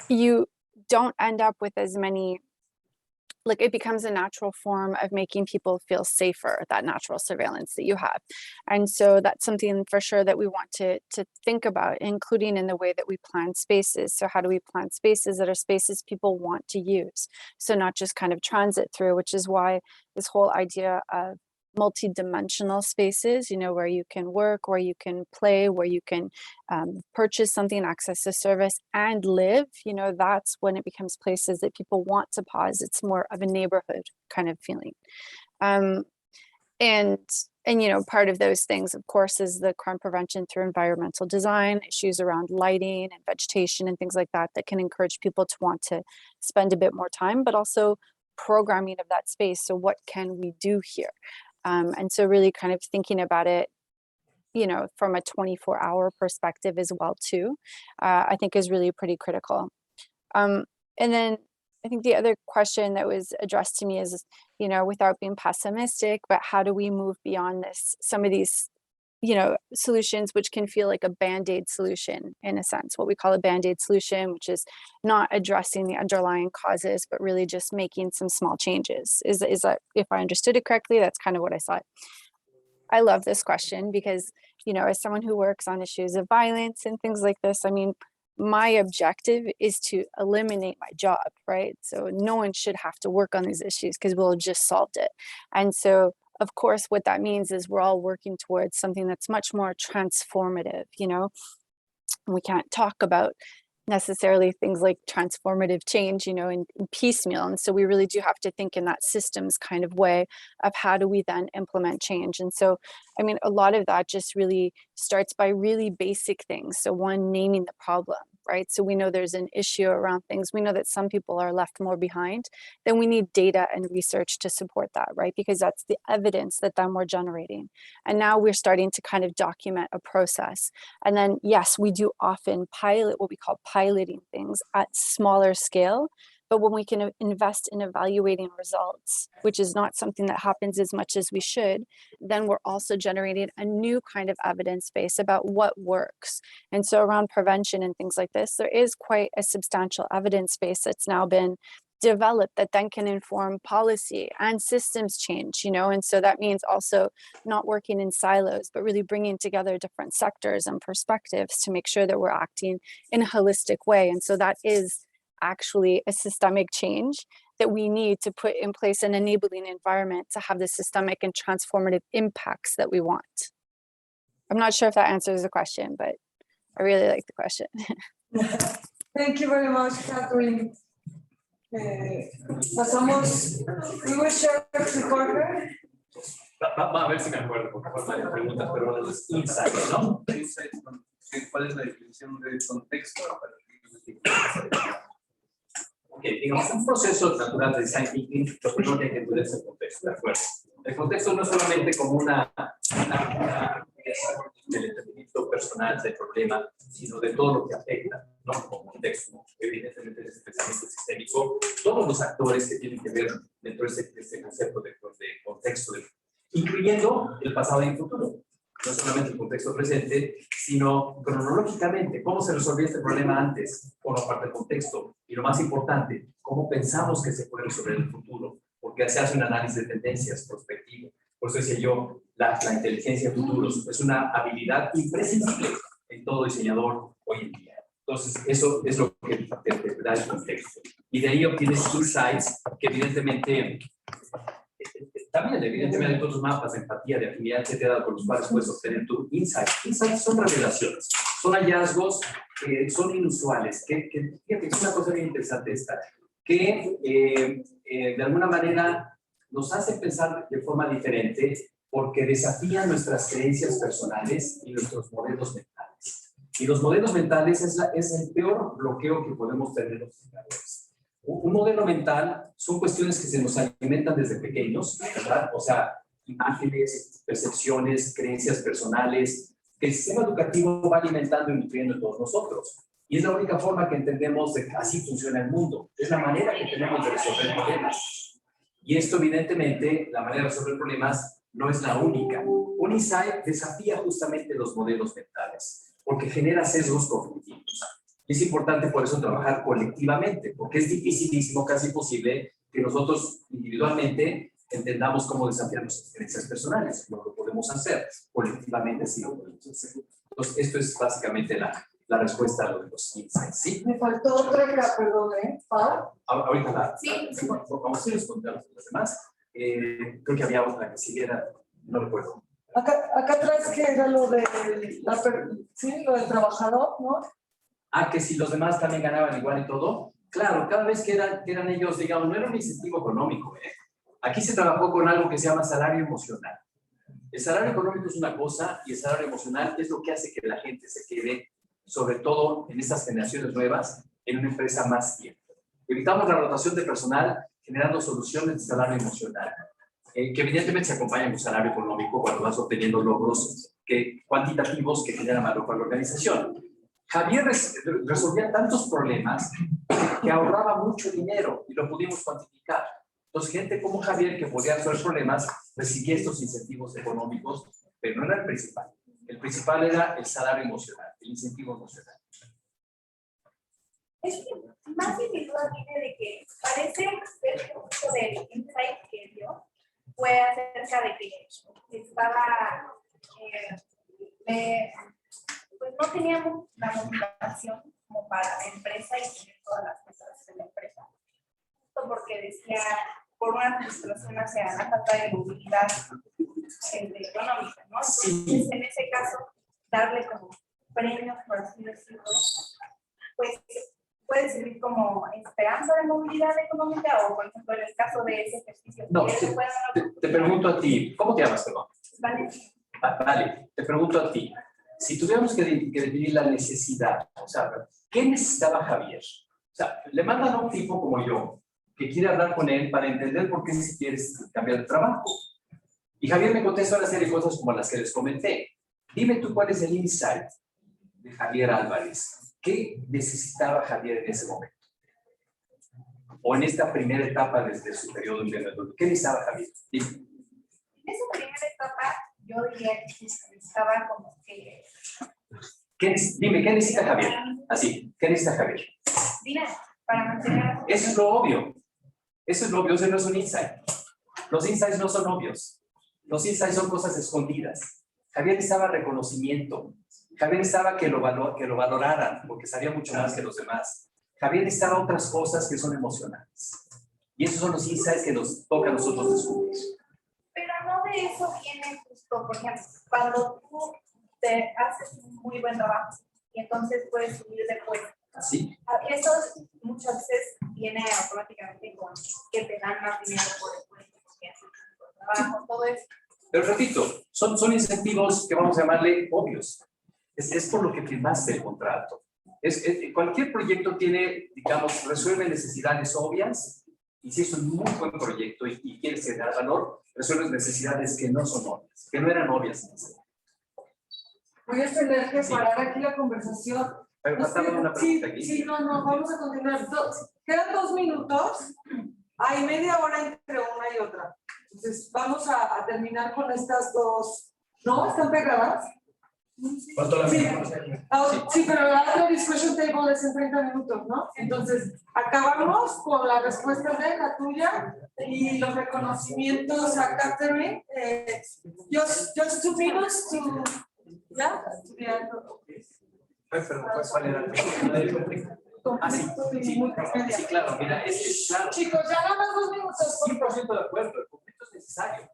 you don't end up with as many, like it becomes a natural form of making people feel safer, that natural surveillance that you have. And so that's something for sure that we want to think about, including in the way that we plan spaces. So how do we plan spaces that are spaces people want to use? So not just kind of transit through, which is why this whole idea of multi-dimensional spaces, you know, where you can work, where you can play, where you can purchase something, access a service and live, you know, that's when it becomes places that people want to pause. It's more of a neighborhood kind of feeling. And you know, part of those things, of course, is the crime prevention through environmental design, issues around lighting and vegetation and things like that, that can encourage people to want to spend a bit more time, but also programming of that space. So what can we do here? And so really kind of thinking about it, you know, from a 24-hour perspective as well too, I think is really pretty critical. And then I think the other question that was addressed to me is, you know, without being pessimistic, but how do we move beyond this, some of these, you know, solutions which can feel like a band-aid solution in a sense, what we call a band-aid solution, which is not addressing the underlying causes, but really just making some small changes. Is that, if I understood it correctly, that's kind of what I saw. I love this question because, you know, as someone who works on issues of violence and things like this, I mean, my objective is to eliminate my job, right? So no one should have to work on these issues because we'll have just solved it. And so of course, what that means is we're all working towards something that's much more transformative, you know? We can't talk about necessarily things like transformative change, you know, in piecemeal. And so we really do have to think in that systems kind of way of how do we then implement change. And so, I mean, a lot of that just really starts by really basic things. So one, naming the problem, right? So we know there's an issue around things. We know that some people are left more behind. Then we need data and research to support that, right? Because that's the evidence that then we're generating. And now we're starting to kind of document a process. And then, yes, we do often pilot what we call piloting things at smaller scale, But when we can invest in evaluating results, which is not something that happens as much as we should, then we're also generating a new kind of evidence base about what works. And so around prevention and things like this, there is quite a substantial evidence base that's now been developed that then can inform policy and systems change, you know. And so that means also not working in silos, but really bringing together different sectors and perspectives to make sure that we're acting in a holistic way. And so that is actually a systemic change that we need to put in place an enabling environment to have the systemic and transformative impacts that we want. I'm not sure if that answers the question, but I really like the question. Thank you very much, Catherine. Pasamos, we will share the Jorge. Va a ver si me acuerdo, porque fue varias preguntas, pero los insights, ¿no? Insights, ¿cuál es la definición de contexto? Ok, digamos, un proceso natural de design thinking, lo primero que hay que entender es el contexto, ¿de acuerdo? El contexto no es solamente como una del entendimiento personal del problema, sino de todo lo que afecta, ¿no? Como contexto, evidentemente es pensamiento sistémico, todos los actores que tienen que ver dentro de este concepto de contexto, incluyendo el pasado y el futuro. No solamente el contexto presente, sino cronológicamente, cómo se resolvió este problema antes, forma parte del contexto. Y lo más importante, cómo pensamos que se puede resolver en el futuro, porque se hace un análisis de tendencias, prospectivo. Por eso decía yo, la inteligencia de futuros es una habilidad imprescindible en todo diseñador hoy en día. Entonces, eso es lo que te da el contexto. Y de ahí obtienes insights que evidentemente... También, evidentemente, hay otros mapas de empatía, de afinidad, etcétera, con los cuales puedes obtener tu insight. Insights son revelaciones, son hallazgos que son inusuales, que fíjate, es una cosa bien interesante esta, que de alguna manera nos hacen pensar de forma diferente porque desafían nuestras creencias personales y nuestros modelos mentales. Y los modelos mentales es el peor bloqueo que podemos tener los diseñadores. Un modelo mental son cuestiones que se nos alimentan desde pequeños, ¿verdad? O sea, imágenes, percepciones, creencias personales, que el sistema educativo va alimentando y nutriendo en todos nosotros. Y es la única forma que entendemos de que así funciona el mundo. Es la manera que tenemos de resolver problemas. Y esto, evidentemente, la manera de resolver problemas no es la única. Un insight desafía justamente los modelos mentales, porque genera sesgos cognitivos. Es importante por eso trabajar colectivamente, porque es dificilísimo, casi imposible, que nosotros individualmente entendamos cómo desafiar nuestras creencias personales. No lo podemos hacer, colectivamente sí lo podemos hacer. Entonces, esto es básicamente la respuesta a lo de los insights, ¿sí? Me faltó otra que, perdón, Pau. Ahorita Sí. vamos a ir responder las demás. Creo que había otra que siguiera, no recuerdo. Acá atrás que era lo de lo del trabajador, ¿no? Que si los demás también ganaban igual y todo. Claro, cada vez que eran ellos, digamos, no era un incentivo económico. Aquí se trabajó con algo que se llama salario emocional. El salario económico es una cosa y el salario emocional es lo que hace que la gente se quede, sobre todo en estas generaciones nuevas, en una empresa más tiempo. Evitamos la rotación de personal generando soluciones de salario emocional, que evidentemente se acompañan con salario económico cuando vas obteniendo logros cuantitativos que generan valor para la organización. Javier resolvía tantos problemas que ahorraba mucho dinero y lo pudimos cuantificar. Entonces, gente como Javier, que podía resolver problemas, recibía estos incentivos económicos, pero no era el principal. El principal era el salario emocional, el incentivo emocional. Es que más de mi duda viene de que parece que el punto del insight que dio fue acerca de que estaba, pues no teníamos la motivación como para la empresa y tener todas las cosas de la empresa. Esto porque decía, por una frustración hacia la falta de movilidad económica, ¿no? Entonces, en ese caso, darle como premios, por así decirlo, pues puede servir como esperanza de movilidad económica o, por ejemplo, en el caso de ese ejercicio. No, te pregunto a ti, ¿cómo te llamas, perdón? Vale. Vale, te pregunto a ti, si tuviéramos que definir la necesidad, o sea, ¿qué necesitaba Javier? O sea, le mandan a un tipo como yo, que quiere hablar con él para entender por qué si quieres cambiar de trabajo. Y Javier me contesta una serie de cosas como las que les comenté. Dime tú cuál es el insight de Javier Álvarez. ¿Qué necesitaba Javier en ese momento? o en esta primera etapa desde su periodo emprendedor? ¿Qué necesitaba Javier? Dime. En esa primera etapa, yo diría que estaba como que Dime, ¿qué necesita Javier? Así, ¿qué necesita Javier? dinero para mantener. Eso es lo obvio. Eso es lo obvio, eso no es un insight. Los insights no son obvios. Los insights son cosas escondidas. Javier necesitaba reconocimiento. Javier necesitaba que lo valoraran, porque sabía mucho más que los demás. Javier necesitaba otras cosas que son emocionales. Y esos son los insights que nos toca a nosotros descubrir. Pero no de eso viene justo, por ejemplo, cuando tú te haces un muy buen trabajo y entonces puedes subir de puesto. ¿Así? Eso muchas veces viene automáticamente con que te dan más dinero por el puesto que haces tu trabajo, todo eso. Pero repito, son incentivos que vamos a llamarle obvios. Es por lo que firmaste el contrato. Cualquier proyecto tiene, digamos, resuelve necesidades obvias, y si es un muy buen proyecto y quieres generar valor, resuelves necesidades que no son obvias, que no eran obvias. Voy a tener que parar aquí la conversación. Pero faltaba una pregunta aquí. Sí, no, vamos a continuar. Quedan 2 minutos. Hay media hora entre una y otra. Entonces, vamos a terminar con estas dos. ¿No? ¿Están pegadas? ¿Cuánto la Sí. misma? Sí, pero la otra discussion table es en 30 minutos, ¿no? Entonces, acabamos con la respuesta de la tuya y los reconocimientos a Catherine. Just 2 minutes to... ¿Ya? Perdón, ¿cuál era el conflicto? Ah, sí, sí, claro, mira, claro. Chicos, ya nada más 2 minutos. 100% de acuerdo, el conflicto es necesario.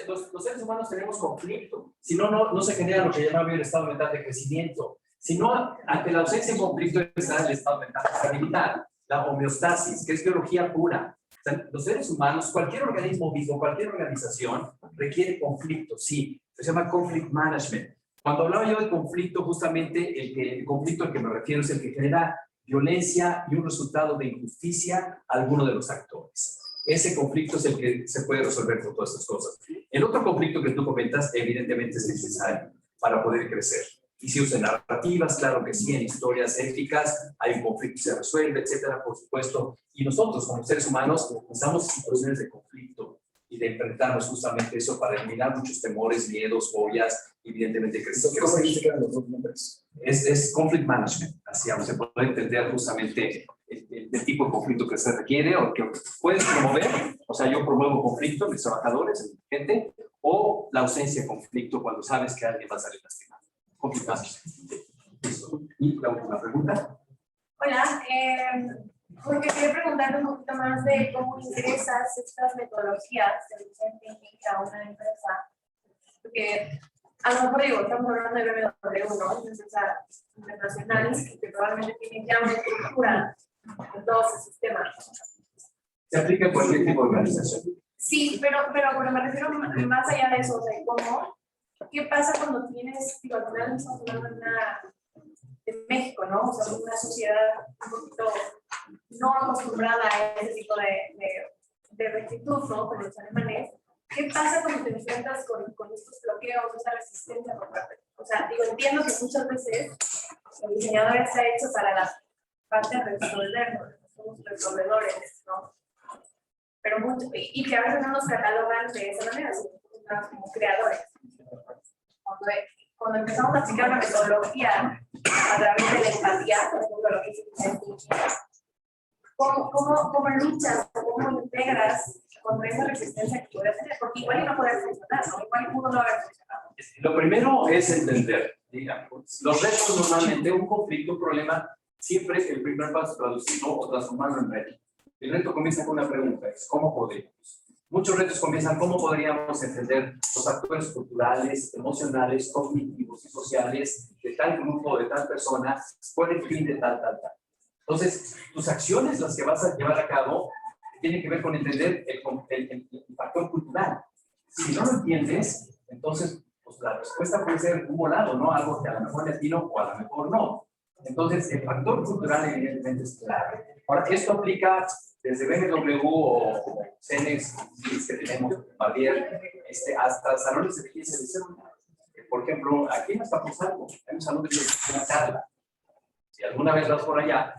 Los seres humanos tenemos conflicto, si no, no se genera lo que llamamos el estado mental de crecimiento. Si no, ante la ausencia de conflicto está el estado mental de estabilidad, la homeostasis, que es biología pura. O sea, los seres humanos, cualquier organismo vivo, cualquier organización requiere conflicto, sí, se llama conflict management. Cuando hablaba yo de conflicto, justamente el conflicto al que me refiero es el que genera violencia y un resultado de injusticia a alguno de los actores. Ese conflicto es el que se puede resolver con todas estas cosas. El otro conflicto que tú comentas, evidentemente es necesario para poder crecer. Y si usan narrativas, claro que sí, en historias éticas, hay un conflicto y se resuelve, etcétera, por supuesto. Y nosotros, como seres humanos, pensamos en situaciones de conflicto y de enfrentarnos justamente eso para eliminar muchos temores, miedos, fobias, evidentemente crecer. ¿Cómo dice que eran los dos nombres? Es conflict management, así se puede entender justamente el tipo de conflicto que se requiere o que puedes promover, o sea, yo promuevo conflicto en mis trabajadores, en mi gente, o la ausencia de conflicto cuando sabes que alguien va a salir lastimado. Conflict management. Listo. Y la última pregunta. Hola, porque quería preguntarte un poquito más de cómo ingresas estas metodologías de design thinking a una empresa, porque a lo mejor digo, estamos hablando de BMW, ¿no? Es una empresa internacional que probablemente tiene ya una estructura en todos sus sistemas. Se aplica a cualquier tipo de organización. Sí, pero me refiero más allá de eso, o sea, ¿cómo? ¿Qué pasa cuando tienes, digo, al final estamos hablando de México, ¿no? O sea, una sociedad un poquito no acostumbrada a ese tipo de rectitud, ¿no? Con los alemanes. ¿Qué pasa cuando te enfrentas con estos bloqueos, esta resistencia por parte? O sea, digo, entiendo que muchas veces el diseñador está hecho para la parte de resolver, ¿no? Somos resolvedores, ¿no? Pero mucho, y que a veces no nos catalogan de esa manera, sino como creadores. Cuando empezamos a aplicar una metodología a través de la empatía, por ejemplo, lo que dice ¿cómo luchas, cómo integras contra esa resistencia que puede tener? Porque igual no puede funcionar, ¿no? Igual uno no haber funcionado. Lo primero es entender, digamos, los retos normalmente, un conflicto, un problema, siempre el primer paso es traducirlo o transformarlo en reto. El reto comienza con una pregunta, es ¿cómo podríamos? Muchos retos comienzan cómo podríamos entender los factores culturales, emocionales, cognitivos y sociales de tal grupo, de tal persona, por el fin de tal. Entonces, tus acciones, las que vas a llevar a cabo, tienen que ver con entender el factor cultural. Si no lo entiendes, entonces pues, la respuesta puede ser un volado, ¿no? Algo que a lo mejor le atino o a lo mejor no. Entonces, el factor cultural evidentemente es clave. Ahora, esto aplica desde BMW o Cenex, que tenemos, Barrier, hasta salones de belleza de cero. Por ejemplo, aquí no estamos algo, hay un salón de belleza, una charla. Si alguna vez vas por allá,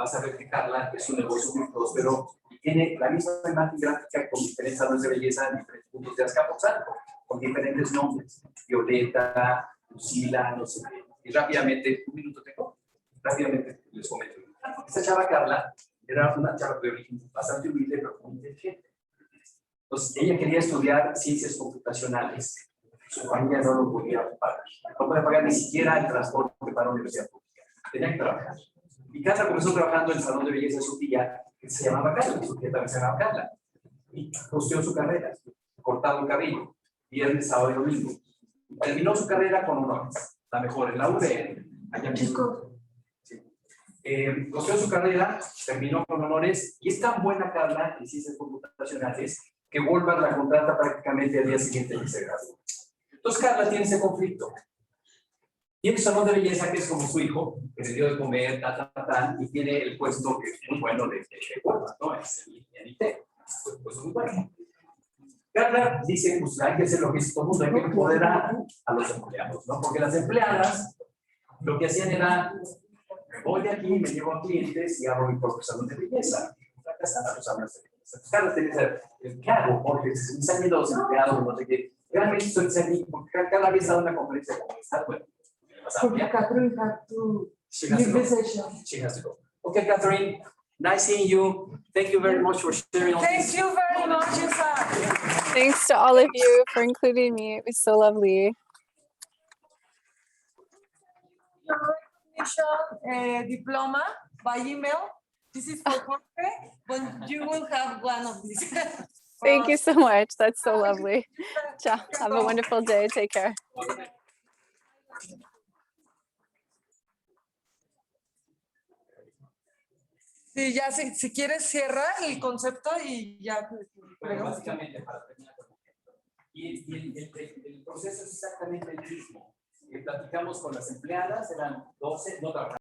vas a ver que Carla es un negocio muy próspero y tiene la misma imagen gráfica con diferentes salones de belleza en diferentes puntos de Azcapotzalco, con diferentes nombres. Violeta, Lucila, no sé qué. Y rápidamente, un minuto tengo, rápidamente les comento. Esta chava Carla era una chava de origen bastante humilde, pero muy inteligente. Entonces, ella quería estudiar ciencias computacionales. Su familia no lo podía pagar. No podía pagar ni siquiera el transporte para la universidad pública. Tenía que trabajar. Y Carla comenzó trabajando en el salón de belleza de su tía, que se llamaba Carla, su tía también se llamaba Carla. Y costeó su carrera, cortado el cabello, viernes, sábado y domingo. Y terminó su carrera con honores, la mejor en la UDN, allá mismo. Sí. Costeó su carrera, terminó con honores, y es tan buena Carla en ciencias computacionales que Wolbach la contrata prácticamente al día siguiente y se graduó. Entonces Carla tiene ese conflicto. Tiene un salón de belleza que es como su hijo, que le dio de comer, y tiene el puesto que es muy bueno de Wolbach, ¿no? Es el IT, pues muy bueno. Carla dice, pues hay que hacer lo que hizo todo el mundo, hay que empoderar a los empleados, ¿no? Porque las empleadas lo que hacían era, me voy de aquí, me llevo a clientes y abro mi propio salón de belleza. Fracasada, los hablas de belleza. Entonces Carla tiene que ser, ¿qué hago? Porque se me están yendo los empleados, no sé qué. Realmente estoy aquí, porque cada vez da una conferencia como esta, bueno. Porque Catherine had to leave the session. She has to go. Okay, Catherine, nice seeing you. Thank you very much for sharing all Thank this. you very much, Isa. Thanks to all of you for including me. It was so lovely. Recognition diploma by email. This is for Jorge, but you will have one of these. Thank you so much. That's so lovely. Ciao. Have a wonderful day. Take care. Sí, ya si quieres cierra el concepto y ya. Bueno, básicamente, para terminar con el proceso es exactamente el mismo. Platicamos con las empleadas, eran 12, no trabajaban.